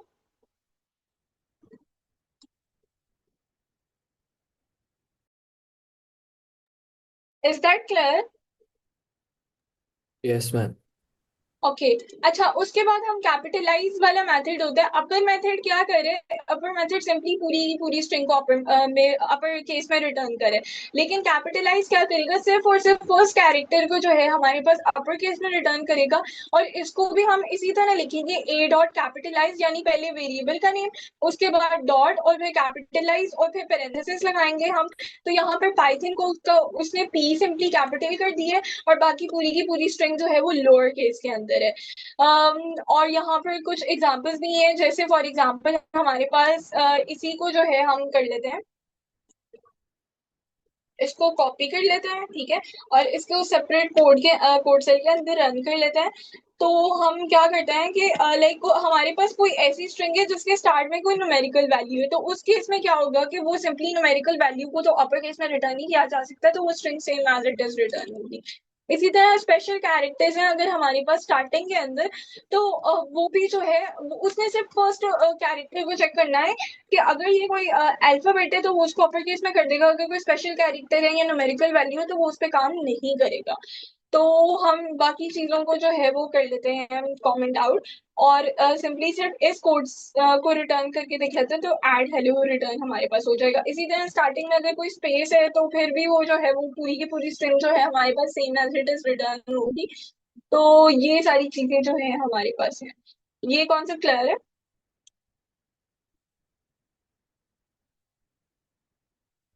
A: Is that clear?
C: Yes ma'am.
A: Okay. अच्छा, उसके बाद हम कैपिटलाइज वाला मेथड होता है। अपर मेथड क्या करे? अपर मेथड सिंपली पूरी की पूरी स्ट्रिंग को अपर केस में रिटर्न करे। लेकिन कैपिटलाइज क्या करेगा? सिर्फ और सिर्फ फर्स्ट कैरेक्टर को जो है हमारे पास अपर केस में रिटर्न करेगा, और इसको भी हम इसी तरह लिखेंगे ए डॉट कैपिटलाइज, यानी पहले वेरिएबल का नेम, उसके बाद डॉट, और फिर कैपिटलाइज, और फिर पैरेंथेसिस लगाएंगे हम। तो यहाँ पर पाइथन को उसने पी सिंपली कैपिटल कर दी है, और बाकी पूरी की पूरी स्ट्रिंग जो है वो लोअर केस के अंदर है। और यहाँ पर कुछ एग्जांपल्स भी हैं, जैसे फॉर एग्जांपल हमारे पास इसी को जो है हम कर लेते हैं, इसको कॉपी कर लेते हैं, ठीक है? और इसको सेपरेट कोड सेल के अंदर रन कर लेते हैं। तो हम क्या करते हैं कि लाइक हमारे पास कोई ऐसी स्ट्रिंग है जिसके स्टार्ट में कोई न्यूमेरिकल वैल्यू है, तो उस केस में क्या होगा कि वो सिंपली न्यूमेरिकल वैल्यू को तो अपर केस में रिटर्न ही किया जा सकता है, तो वो string same as it is return होगी। इसी तरह स्पेशल कैरेक्टर्स हैं अगर हमारे पास स्टार्टिंग के अंदर, तो वो भी जो है उसने सिर्फ फर्स्ट कैरेक्टर को चेक करना है कि अगर ये कोई अल्फाबेट है तो वो उसको अपर केस में कर देगा, अगर कोई स्पेशल कैरेक्टर है या न्यूमेरिकल वैल्यू है तो वो उस पर काम नहीं करेगा। तो हम बाकी चीजों को जो है वो कर लेते हैं कमेंट आउट, और सिंपली सिर्फ इस कोड को रिटर्न करके देख लेते हैं, तो ऐड हेलो रिटर्न हमारे पास हो जाएगा। इसी तरह स्टार्टिंग में अगर कोई स्पेस है तो फिर भी वो जो है वो पूरी की पूरी स्ट्रिंग जो है हमारे पास same as it is return होगी। तो ये सारी चीजें जो है हमारे पास है। ये कॉन्सेप्ट क्लियर है?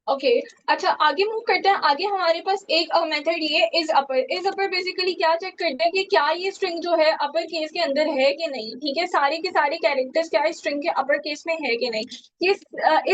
A: ओके। अच्छा, आगे मूव करते हैं। आगे हमारे पास एक मेथड ये is upper. Is upper basically क्या चेक करता है कि क्या ये स्ट्रिंग जो है अपर केस के अंदर है कि नहीं, ठीक है? सारे के सारे कैरेक्टर्स क्या स्ट्रिंग के अपर केस में है कि नहीं। ये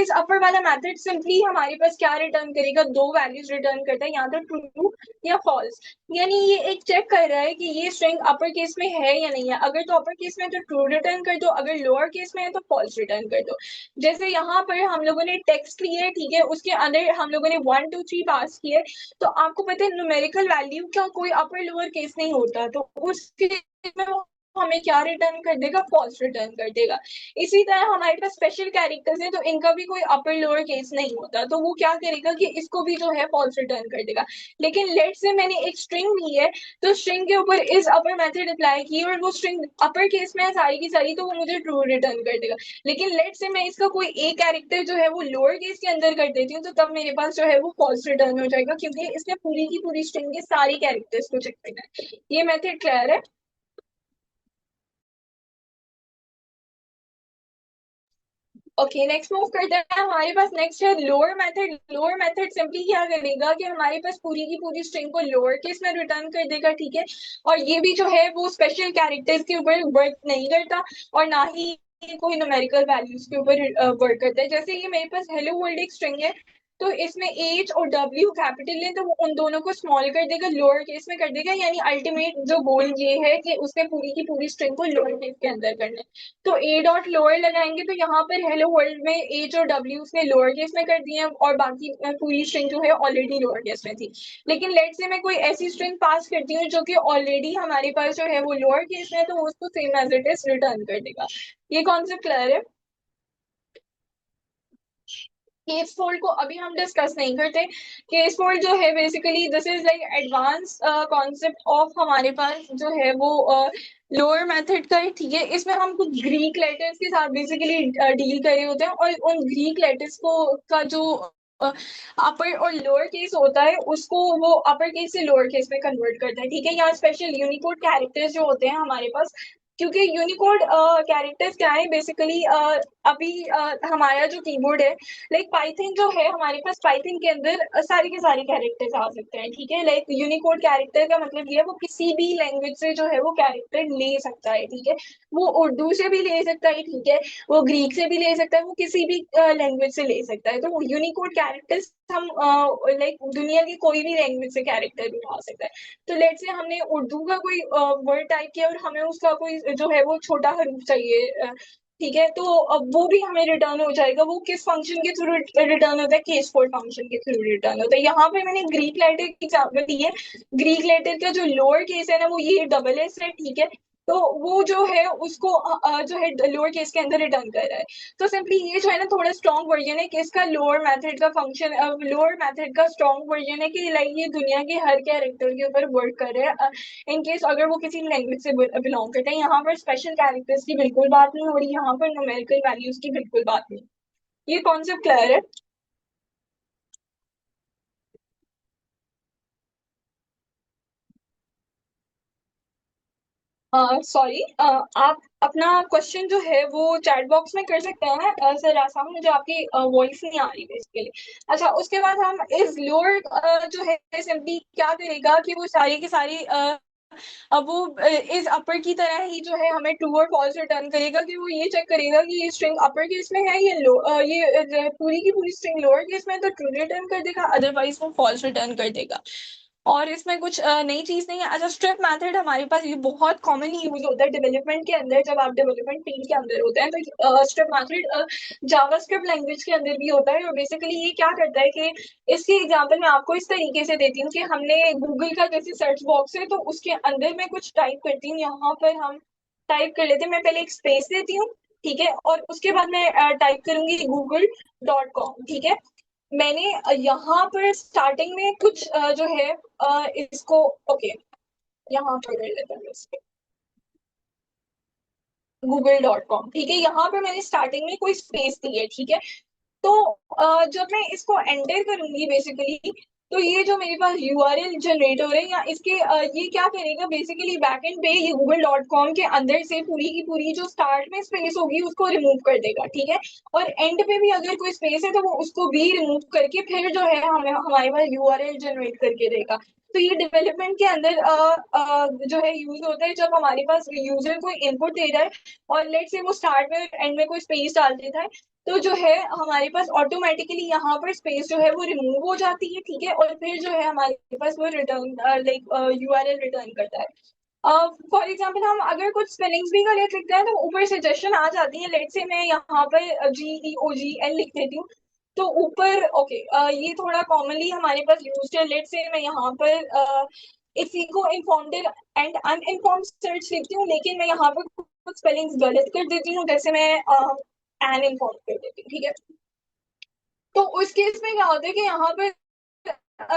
A: इज अपर वाला मेथड सिंपली हमारे पास क्या रिटर्न करेगा? दो वैल्यूज रिटर्न करता है, या तो ट्रू या फॉल्स। यानी ये एक चेक कर रहा है कि ये स्ट्रिंग अपर केस में है या नहीं है। अगर तो अपर केस में है तो ट्रू रिटर्न कर दो, अगर लोअर केस में है तो फॉल्स रिटर्न कर दो। जैसे यहाँ पर हम लोगों ने टेक्स्ट लिया है, ठीक है? उसके अंदर हम लोगों ने 1 2 3 पास किए, तो आपको पता है न्यूमेरिकल वैल्यू का कोई अपर लोअर केस नहीं होता, तो उस केस में वो हमें क्या रिटर्न कर देगा, फॉल्स रिटर्न कर देगा। इसी तरह हमारे पास स्पेशल कैरेक्टर्स हैं, तो इनका भी कोई अपर लोअर केस नहीं होता, तो वो क्या करेगा कि इसको भी जो है फॉल्स रिटर्न कर देगा। लेकिन लेट से मैंने एक स्ट्रिंग ली है, तो स्ट्रिंग के ऊपर इस अपर मेथड अप्लाई की और वो स्ट्रिंग अपर केस में है सारी की सारी, तो वो मुझे ट्रू रिटर्न कर देगा। लेकिन लेट से मैं इसका कोई एक कैरेक्टर जो है वो लोअर केस के अंदर कर देती हूँ, तो तब मेरे पास जो है वो फॉल्स रिटर्न हो जाएगा, क्योंकि इसने पूरी की पूरी स्ट्रिंग के सारे कैरेक्टर्स को चेक करना है। ये मेथड क्लियर है? ओके, नेक्स्ट मूव करते हैं। हमारे पास नेक्स्ट है lower method. Lower method simply क्या करेगा कि हमारे पास पूरी की पूरी स्ट्रिंग को लोअर केस में रिटर्न कर देगा, ठीक है। और ये भी जो है वो स्पेशल कैरेक्टर्स के ऊपर वर्क नहीं करता और ना ही कोई न्यूमेरिकल वैल्यूज के ऊपर वर्क करता है। जैसे ये मेरे पास हेलो वर्ल्ड एक स्ट्रिंग है, तो इसमें एच और डब्ल्यू कैपिटल है, तो वो उन दोनों को स्मॉल कर देगा, लोअर केस में कर देगा, यानी अल्टीमेट जो गोल ये है कि उसने पूरी की पूरी स्ट्रिंग को लोअर केस के अंदर करना है। तो ए डॉट लोअर लगाएंगे, तो यहाँ पर हेलो वर्ल्ड में एच और डब्ल्यू उसने लोअर केस में कर दिए हैं और बाकी पूरी स्ट्रिंग जो है ऑलरेडी लोअर केस में थी। लेकिन लेट से मैं कोई ऐसी स्ट्रिंग पास करती हूँ जो कि ऑलरेडी हमारे पास जो है वो लोअर केस में है, तो वो उसको same as it is return कर देगा। ये कॉन्सेप्ट क्लियर है? केस फोल्ड को अभी हम डिस्कस नहीं करते। केस फोल्ड जो है basically this is like advance concept of हमारे पास जो है वो लोअर मेथड का है, ठीक है। इसमें हम कुछ ग्रीक लेटर्स के साथ बेसिकली डील कर रहे होते हैं और उन ग्रीक लेटर्स को का जो अपर और लोअर केस होता है उसको वो अपर केस से लोअर केस में कन्वर्ट करता है, ठीक है। यहाँ स्पेशल यूनिकोड कैरेक्टर्स जो होते हैं हमारे पास, क्योंकि यूनिकोड कैरेक्टर्स क्या है बेसिकली, अभी हमारा जो कीबोर्ड है, लाइक पाइथन जो है हमारे पास, पाइथन के अंदर सारे के सारे कैरेक्टर्स आ सकते हैं, ठीक है। लाइक यूनिकोड कैरेक्टर का मतलब ये है वो किसी भी लैंग्वेज से जो है वो कैरेक्टर ले सकता है, ठीक है। वो उर्दू से भी ले सकता है, ठीक है, वो ग्रीक से भी ले सकता है, वो किसी भी लैंग्वेज से ले सकता है। तो यूनिकोड कैरेक्टर्स हम लाइक दुनिया की कोई भी लैंग्वेज से कैरेक्टर भी आ सकता है। तो लेट से हमने उर्दू का कोई वर्ड टाइप किया और हमें उसका कोई जो है वो छोटा हरूफ चाहिए, ठीक है, तो अब वो भी हमें रिटर्न हो जाएगा। वो किस फंक्शन के थ्रू रिटर्न होता है, केस फोल्ड फंक्शन के थ्रू रिटर्न होता है। यहाँ पे मैंने ग्रीक लेटर की एग्जाम्पल दी है। ग्रीक लेटर का जो लोअर केस है ना वो ये डबल एस है, ठीक है। तो वो जो है उसको जो है लोअर केस के अंदर रिटर्न कर रहा है। तो सिंपली ये जो है ना थोड़ा स्ट्रॉन्ग वर्जन है कि इसका लोअर मेथड का फंक्शन, लोअर मेथड का स्ट्रॉन्ग वर्जन है कि लाइक ये दुनिया के हर कैरेक्टर के ऊपर वर्क कर रहा है, इन केस अगर वो किसी लैंग्वेज से बिलोंग करते हैं। यहाँ पर स्पेशल कैरेक्टर्स की बिल्कुल बात नहीं हो रही, यहाँ पर न्यूमेरिकल वैल्यूज की बिल्कुल बात नहीं। ये कॉन्सेप्ट क्लियर है? सॉरी, आप अपना क्वेश्चन जो है वो चैट बॉक्स में कर सकते हैं सर आसाम, मुझे आपकी वॉइस नहीं आ रही बेसिकली। अच्छा, उसके बाद हम इस लोअर जो है सिंपली क्या करेगा कि वो सारी की सारी अब वो इस अपर की तरह ही जो है हमें ट्रू और फॉल्स रिटर्न करेगा, कि वो ये चेक करेगा कि ये स्ट्रिंग अपर केस में है, ये पूरी की पूरी स्ट्रिंग लोअर केस में है, तो ट्रू रिटर्न कर देगा, अदरवाइज वो फॉल्स रिटर्न कर देगा। और इसमें कुछ नई चीज नहीं है। अच्छा, स्ट्रिप मेथड हमारे पास ये बहुत कॉमनली यूज होता है डेवलपमेंट के अंदर। जब आप डेवलपमेंट टीम के अंदर होते हैं तो स्ट्रिप मेथड जावास्क्रिप्ट लैंग्वेज के अंदर भी होता है। और बेसिकली ये क्या करता है कि इसकी एग्जांपल मैं आपको इस तरीके से देती हूँ कि हमने गूगल का जैसे सर्च बॉक्स है, तो उसके अंदर मैं कुछ टाइप करती हूँ। यहाँ पर हम टाइप कर लेते हैं, मैं पहले एक स्पेस देती हूँ, ठीक है, और उसके बाद मैं टाइप करूंगी google.com, ठीक है। मैंने यहाँ पर स्टार्टिंग में कुछ जो है इसको ओके यहाँ पर कर लेते हैं google.com, ठीक है। यहाँ पर मैंने स्टार्टिंग में कोई स्पेस दी है, ठीक है। तो जब मैं इसको एंटर करूंगी बेसिकली, तो ये जो मेरे पास यूआरएल जनरेट हो रहे हैं या इसके ये क्या करेगा बेसिकली बैकएंड पे ये google.com के अंदर से पूरी की पूरी जो स्टार्ट में स्पेस होगी उसको रिमूव कर देगा, ठीक है। और एंड पे भी अगर कोई स्पेस है तो वो उसको भी रिमूव करके फिर जो है हमें हमारे पास यूआरएल जनरेट करके देगा। तो ये डेवलपमेंट के अंदर जो है यूज होता है जब हमारे पास यूजर कोई इनपुट दे रहा है और लेट से वो स्टार्ट में एंड में कोई स्पेस डाल देता है, तो जो है हमारे पास ऑटोमेटिकली यहाँ पर स्पेस जो है वो रिमूव हो जाती है, ठीक है। और फिर जो है हमारे पास वो रिटर्न लाइक यूआरएल रिटर्न करता है। फॉर एग्जाम्पल हम अगर कुछ स्पेलिंग्स भी गलत लिखते हैं तो ऊपर सजेशन आ जाती है। लेट से मैं यहाँ पर GEOGL लिख देती हूँ, तो ऊपर ओके ये थोड़ा कॉमनली हमारे पास यूज्ड है। लेट्स से मैं यहाँ पर if ego informed and uninformed search लिखती हूँ, लेकिन मैं यहाँ पर कुछ स्पेलिंग्स गलत कर देती हूँ, जैसे मैं एन इन्फॉर्म कर देती हूँ, ठीक है। तो उस केस में क्या होता है कि यहाँ पर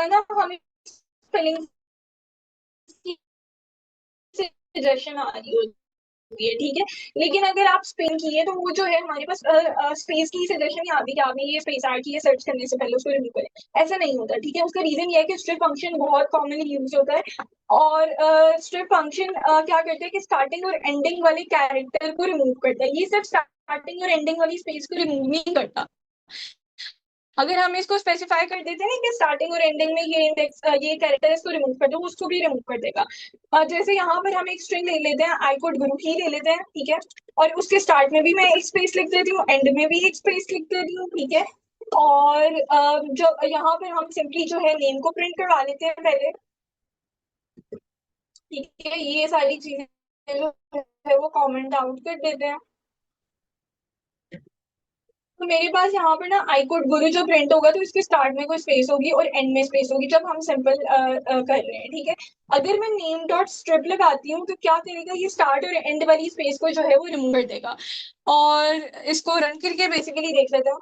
A: ना हमें स्पेलिंग की सजेशन आ रही होती है, ठीक है। लेकिन अगर आप स्पेन की है तो वो जो है हमारे पास स्पेस की सजेशन ही आती है कि आपने ये स्पेस ऐड की है सर्च करने से पहले, उसको रिमूव करें। ऐसा नहीं होता, ठीक है। उसका रीजन ये है कि स्ट्रिप फंक्शन बहुत कॉमनली यूज होता है, और स्ट्रिप फंक्शन क्या करते हैं कि स्टार्टिंग और एंडिंग वाले कैरेक्टर को रिमूव करता है। ये सिर्फ स्टार्टिंग और एंडिंग वाली स्पेस को रिमूव नहीं करता। अगर हम इसको स्पेसिफाई कर देते हैं ना कि स्टार्टिंग और एंडिंग में ये इंडेक्स ये कैरेक्टर इसको रिमूव कर दो, उसको भी रिमूव कर देगा। जैसे यहाँ पर हम एक स्ट्रिंग ले लेते हैं, आई कोड गुरु ही ले लेते हैं, ठीक है। और उसके स्टार्ट में भी मैं एक स्पेस लिख देती हूँ, एंड में भी एक स्पेस लिख देती हूँ, ठीक है। और जो यहाँ पर हम सिंपली जो है नेम को प्रिंट करवा लेते हैं पहले, ठीक है। ये सारी चीजें जो है वो कमेंट आउट कर देते हैं। तो मेरे पास यहाँ पर ना आई कोड गुरु जो प्रिंट होगा तो इसके स्टार्ट में कोई स्पेस होगी और एंड में स्पेस होगी, जब हम सिंपल कर रहे हैं, ठीक है। अगर मैं नेम डॉट स्ट्रिप लगाती हूँ तो क्या करेगा, ये स्टार्ट और एंड वाली स्पेस को जो है वो रिमूव कर देगा। और इसको रन करके बेसिकली देख लेते हैं।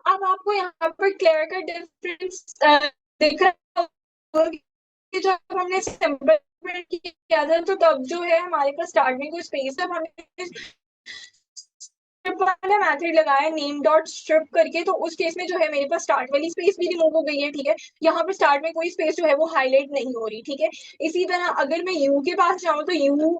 A: अब आपको यहाँ पर क्लियर का डिफरेंस दिख रहा होगा कि जब हमने सिंपल प्रिंट किया था तो तब जो है हमारे पास स्टार्ट में कोई स्पेस, जब हमने स्ट्रिप वाला मेथड लगाया नेम डॉट स्ट्रिप करके, तो उस केस में जो है मेरे पास स्टार्ट वाली स्पेस भी रिमूव हो गई है, ठीक है। यहाँ पर स्टार्ट में कोई स्पेस जो है वो हाईलाइट नहीं हो रही, ठीक है। इसी तरह अगर मैं यू के पास जाऊँ तो यू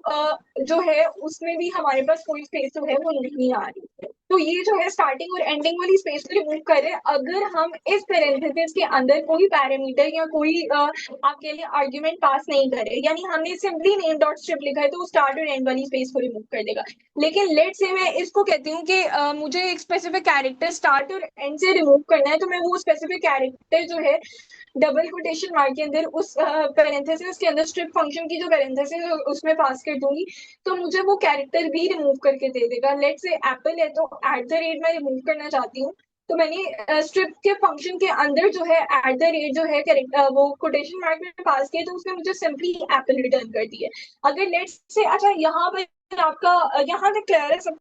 A: जो है उसमें भी हमारे पास कोई स्पेस जो है वो नहीं आ रही। तो ये जो है स्टार्टिंग और एंडिंग वाली स्पेस को रिमूव करें अगर हम इस पैरेंथेसिस के अंदर कोई पैरामीटर या कोई आपके लिए आर्ग्यूमेंट पास नहीं करे, यानी हमने सिंपली नेम डॉट स्ट्रिप लिखा है तो वो स्टार्ट और एंड वाली स्पेस को रिमूव कर देगा। लेकिन लेट से मैं इसको कहती हूँ कि मुझे एक स्पेसिफिक कैरेक्टर स्टार्ट और एंड से रिमूव करना है, तो मैं वो स्पेसिफिक कैरेक्टर जो है डबल कोटेशन मार्क के अंदर उस पैरेंथेसिस के अंदर स्ट्रिप फंक्शन की जो पैरेंथेसिस है उसमें पास कर दूंगी, तो मुझे वो कैरेक्टर भी रिमूव करके दे देगा। लेट से एप्पल है तो एट द रेट मैं रिमूव करना चाहती हूँ, तो मैंने स्ट्रिप के फंक्शन के अंदर जो है एट द रेट जो है वो कोटेशन मार्क में पास किया, तो उसने मुझे सिंपली एप्पल रिटर्न कर दिया। अगर लेट से अच्छा यहाँ पर आपका यहाँ तक क्लियर है सब?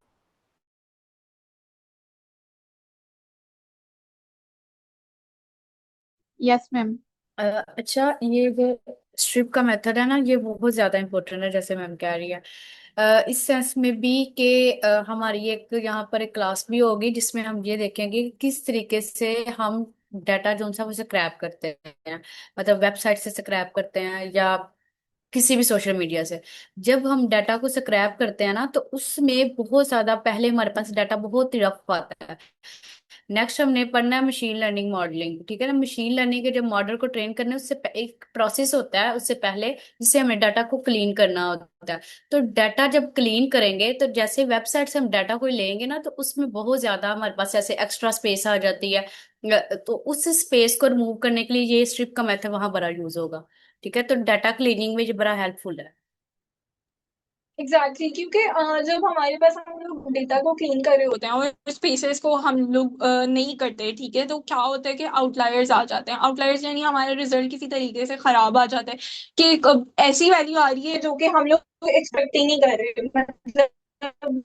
F: Yes ma'am. अच्छा, ये जो स्ट्रिप का मेथड है ना, ये बहुत ज्यादा इम्पोर्टेंट है, जैसे मैम कह रही है। इस सेंस में भी कि हमारी एक यहाँ पर एक क्लास भी होगी जिसमें हम ये देखेंगे कि किस तरीके से हम डाटा जो सा वो स्क्रैप करते हैं, मतलब वेबसाइट से स्क्रैप करते हैं या किसी भी सोशल मीडिया से। जब हम डाटा को स्क्रैप करते हैं ना, तो उसमें बहुत ज्यादा पहले हमारे पास डाटा बहुत ही रफ आता है। नेक्स्ट हमने पढ़ना है मशीन लर्निंग मॉडलिंग, ठीक है ना। मशीन लर्निंग के जब मॉडल को ट्रेन करने उससे एक प्रोसेस होता है उससे पहले, जिससे हमें डाटा को क्लीन करना होता है। तो डाटा जब क्लीन करेंगे तो जैसे वेबसाइट से हम डाटा को लेंगे ना, तो उसमें बहुत ज्यादा हमारे पास ऐसे एक्स्ट्रा स्पेस आ जाती है। तो उस स्पेस को रिमूव करने के लिए ये स्ट्रिप का मेथड वहां बड़ा यूज होगा, ठीक है। तो डाटा क्लीनिंग में ये बड़ा हेल्पफुल है।
A: एग्जैक्टली क्योंकि जब हमारे पास हम लोग डेटा को क्लीन कर रहे होते हैं और स्पेसेस को हम लोग नहीं करते, ठीक है, तो क्या होता है कि आउटलायर्स आ जाते हैं। आउटलायर्स यानी हमारा रिजल्ट किसी तरीके से खराब आ जाता है कि ऐसी वैल्यू आ रही है जो कि हम लोग एक्सपेक्ट ही नहीं कर रहे। मतलब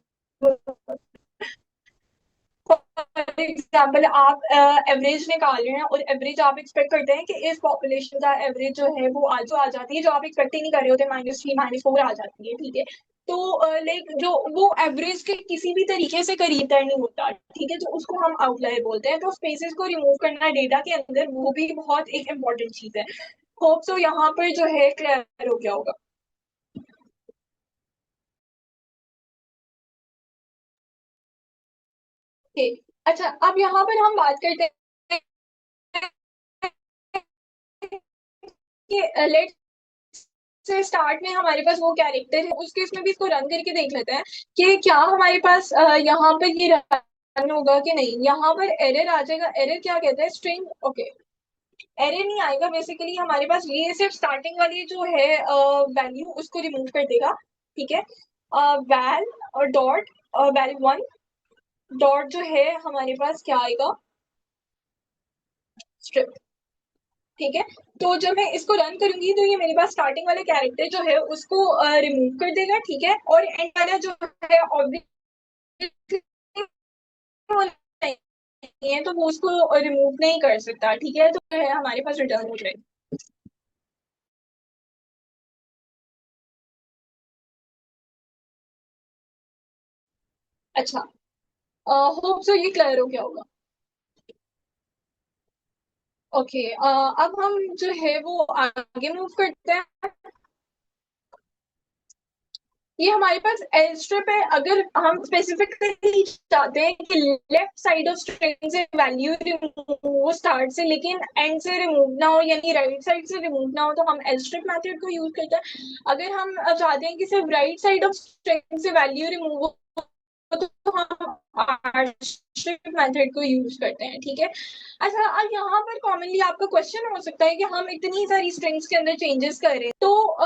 A: फॉर एग्जाम्पल आप एवरेज निकाल रहे हैं और एवरेज आप एक्सपेक्ट करते हैं कि इस पॉपुलेशन का एवरेज जो है वो आज आ जाती है, जो आप एक्सपेक्ट ही नहीं कर रहे होते, -3 -4 आ जाती है, ठीक है। तो लाइक जो वो एवरेज के किसी भी तरीके से करीब तक नहीं होता, ठीक है, तो उसको हम आउटलायर बोलते हैं। तो स्पेसेस को रिमूव करना डेटा के अंदर वो भी बहुत एक इम्पोर्टेंट चीज है। होप सो यहाँ पर जो है क्लियर हो गया होगा। ओके, अच्छा अब यहाँ पर हम बात करते हैं कि लेट से स्टार्ट में हमारे पास वो कैरेक्टर है, उस केस में भी इसको रन करके देख लेते हैं कि क्या हमारे पास यहाँ पर ये रन होगा कि नहीं। यहाँ पर एरर आ जाएगा। एरर क्या कहता है, स्ट्रिंग ओके, एरर नहीं आएगा। बेसिकली हमारे पास ये सिर्फ स्टार्टिंग वाली जो है वैल्यू उसको रिमूव कर देगा, ठीक है। वैल और डॉट, वैल 1 डॉट जो है हमारे पास क्या आएगा, स्ट्रिप। ठीक है, तो जब मैं इसको रन करूंगी तो ये मेरे पास स्टार्टिंग वाला कैरेक्टर जो है उसको रिमूव कर देगा। ठीक है, और एंड वाला जो है ऑब्वियसली नहीं है तो वो उसको रिमूव नहीं कर सकता। ठीक है, तो है हमारे पास रिटर्न हो जाएगा। अच्छा, होप सो ये क्लियर हो गया होगा। ओके, अब हम जो है वो आगे मूव करते हैं। ये हमारे पास एल स्ट्रिप है। अगर हम स्पेसिफिकली चाहते हैं कि लेफ्ट साइड ऑफ स्ट्रिंग से वैल्यू रिमूव हो स्टार्ट से, लेकिन एंड से रिमूव ना हो, यानी राइट साइड से रिमूव ना हो, तो हम एल स्ट्रिप मेथड को यूज करते हैं। अगर हम चाहते हैं कि सिर्फ राइट साइड ऑफ स्ट्रिंग से वैल्यू रिमूव हो तो हम आर स्ट्रिप मेथड को यूज करते हैं। ठीक है, अच्छा, अब यहाँ पर कॉमनली आपका क्वेश्चन हो सकता है कि हम इतनी सारी स्ट्रिंग्स के अंदर चेंजेस कर रहे हैं, तो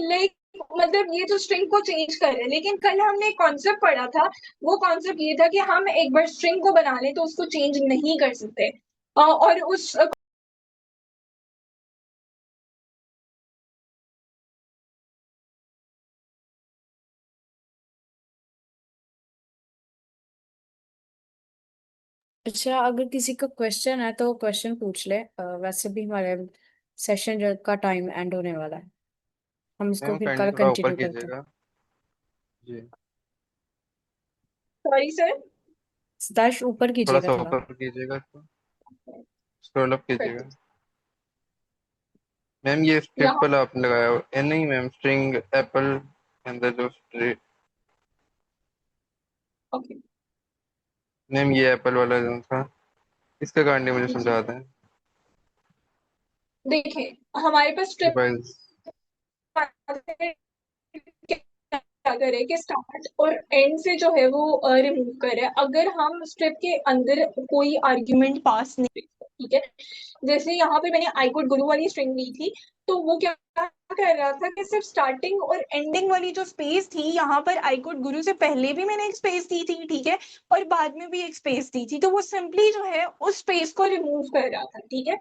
A: लाइक मतलब ये जो स्ट्रिंग को चेंज कर रहे हैं, लेकिन कल हमने एक कॉन्सेप्ट पढ़ा था। वो कॉन्सेप्ट ये था कि हम एक बार स्ट्रिंग को बना लें तो उसको चेंज नहीं कर सकते। और उस
F: अच्छा, अगर किसी का क्वेश्चन है तो क्वेश्चन पूछ ले। वैसे भी हमारे सेशन का टाइम एंड होने वाला है, हम इसको
D: मैम
F: फिर
D: काइंडली
F: कल
D: थोड़ा ऊपर
F: कंटिन्यू करते हैं।
D: कीजिएगा। जी,
A: सॉरी सर,
F: स्टैश ऊपर
D: थोड़ा
F: कीजिएगा
D: सा
F: थोड़ा।
D: ऊपर कीजिएगा, स्क्रॉल अप कीजिएगा। मैम ये स्ट्रिप
A: यहाँ
D: वाला आपने लगाया हो नहीं मैम, स्ट्रिंग एप्पल के अंदर जो
A: ओके,
D: मैम ये एप्पल वाला जो था, इसका काइंडली मुझे
A: जी
D: समझा दें।
A: देखें हमारे पास स्ट्रिप
D: डिवाइस।
A: क्या करे कि स्टार्ट और एंड से जो है वो रिमूव करे अगर हम स्ट्रिप के अंदर कोई आर्ग्यूमेंट पास नहीं करते। ठीक है, जैसे यहाँ पे मैंने आई कोड गुरु वाली स्ट्रिंग ली थी, तो वो क्या कर रहा था कि सिर्फ स्टार्टिंग और एंडिंग वाली जो स्पेस थी, यहाँ पर आई कोड गुरु से पहले भी मैंने एक स्पेस दी थी। ठीक है, और बाद में भी एक स्पेस दी थी, तो वो सिंपली जो है उस स्पेस को रिमूव कर रहा था। ठीक है,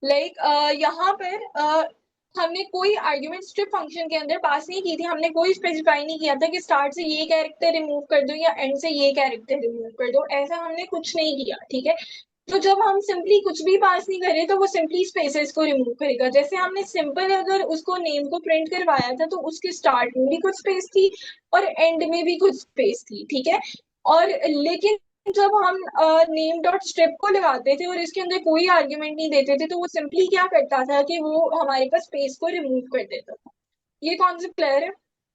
A: लाइक यहाँ पर हमने कोई आर्ग्यूमेंट स्ट्रिप फंक्शन के अंदर पास नहीं की थी। हमने कोई स्पेसिफाई नहीं किया था कि स्टार्ट से ये कैरेक्टर रिमूव कर दो या एंड से ये कैरेक्टर रिमूव कर दो, ऐसा हमने कुछ नहीं किया। ठीक है, तो जब हम सिंपली कुछ भी पास नहीं कर रहे तो वो सिंपली स्पेसेस को रिमूव करेगा। जैसे हमने सिंपल अगर उसको नेम को प्रिंट करवाया था तो उसके स्टार्ट में भी कुछ स्पेस थी और एंड में भी कुछ स्पेस थी। ठीक है, और लेकिन जब हम नेम डॉट स्ट्रिप को लगाते थे और इसके अंदर कोई आर्ग्यूमेंट नहीं देते थे तो वो सिंपली क्या करता था कि वो हमारे पास स्पेस को रिमूव कर देता था। ये कॉन्सेप्ट क्लियर है?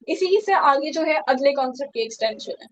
A: इसी से आगे जो है अगले कॉन्सेप्ट की एक्सटेंशन है।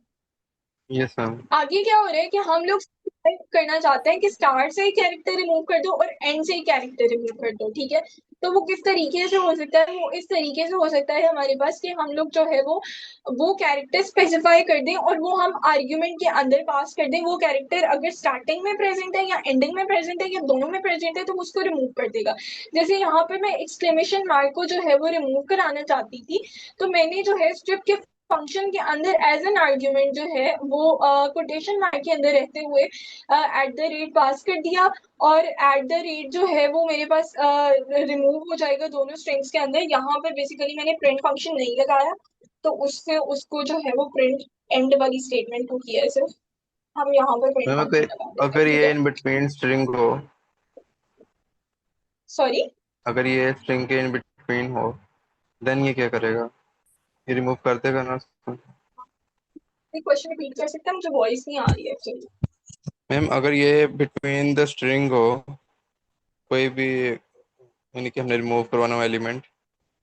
D: Yes ma'am.
A: आगे क्या हो रहा है कि हम लोग करना चाहते हैं कि स्टार्ट से ही कैरेक्टर रिमूव कर दो और एंड से ही कैरेक्टर रिमूव कर दो। ठीक है, तो वो किस तरीके से हो सकता है? वो इस तरीके से हो सकता है हमारे पास कि हम लोग जो है वो कैरेक्टर स्पेसिफाई कर दें और वो हम आर्ग्यूमेंट के अंदर पास कर दें। वो कैरेक्टर अगर स्टार्टिंग में प्रेजेंट है या एंडिंग में प्रेजेंट है या दोनों में प्रेजेंट है तो उसको रिमूव कर देगा। जैसे यहाँ पे मैं एक्सक्लेमेशन मार्क को जो है वो रिमूव कराना चाहती थी, तो मैंने जो है स्ट्रिप के फंक्शन के अंदर एज एन आर्ग्यूमेंट जो है वो कोटेशन मार्क के अंदर रहते हुए एट द रेट पास कर दिया, और एट द रेट जो है वो मेरे पास रिमूव हो जाएगा दोनों स्ट्रिंग्स के अंदर। यहाँ पे बेसिकली मैंने प्रिंट फंक्शन नहीं लगाया, तो उससे उसको जो है वो प्रिंट एंड वाली स्टेटमेंट को किया है सिर्फ। हम यहाँ पर प्रिंट
D: मैम
A: फंक्शन
D: अगर
A: लगा देते हैं।
D: अगर
A: ठीक
D: ये
A: है,
D: इन बिटवीन स्ट्रिंग हो,
A: सॉरी,
D: अगर ये स्ट्रिंग के इन बिटवीन हो, देन ये क्या करेगा? ये रिमूव कर देगा ना उसको?
A: क्वेश्चन रिपीट कर सकते हैं? मुझे वॉइस नहीं आ रही है एक्चुअली।
D: मैम अगर ये बिटवीन द स्ट्रिंग हो, कोई भी, यानी कि हमने रिमूव करवाना हो एलिमेंट,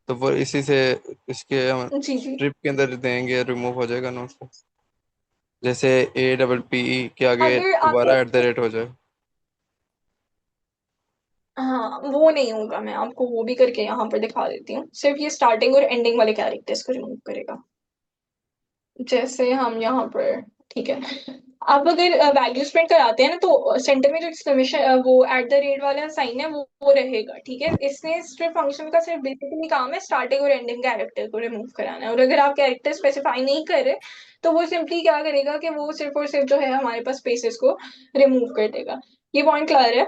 D: तो वो इसी से इसके हम
A: जी जी,
D: स्ट्रिप के अंदर देंगे, रिमूव हो जाएगा ना उसको। जैसे APP के आगे
A: अगर आपने
D: दोबारा एट द रेट हो जाए।
A: हाँ, वो नहीं होगा। मैं आपको वो भी करके यहाँ पर दिखा देती हूँ। सिर्फ ये स्टार्टिंग और एंडिंग वाले कैरेक्टर्स को रिमूव करेगा। जैसे हम यहाँ पर, ठीक है, आप अगर वैल्यूज प्रिंट कराते हैं ना तो सेंटर में जो एक्सक्लेमेशन वो एट द रेट वाला साइन है वो रहेगा, ठीक है। इसमें स्ट्रिप फंक्शन का सिर्फ बेसिकली काम है स्टार्टिंग और एंडिंग कैरेक्टर को रिमूव कराना है, और अगर आप कैरेक्टर स्पेसिफाई नहीं कर रहे तो वो सिंपली क्या करेगा कि वो सिर्फ और सिर्फ जो है हमारे पास स्पेसेस को रिमूव कर देगा। ये पॉइंट क्लियर है?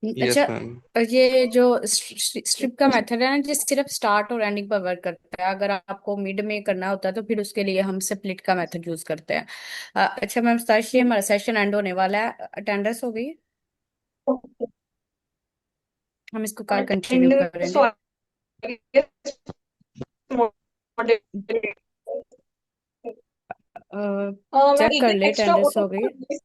F: अच्छा,
D: यस मैम।
F: ये जो स्ट्रिप का मेथड है ना, जो सिर्फ स्टार्ट और एंडिंग पर वर्क करता है। अगर आपको मिड में करना होता है तो फिर उसके लिए हम स्प्लिट का मेथड यूज करते हैं। अच्छा मैम, साक्षी, हमारा सेशन एंड होने वाला है। अटेंडेंस हो गई? हम इसको कल कंटिन्यू
A: अटेंडेंस
F: करेंगे।
A: मैं
F: चेक
A: एक
F: कर
A: दिन
F: ले,
A: एक्स्ट्रा
F: अटेंडेंस हो गई?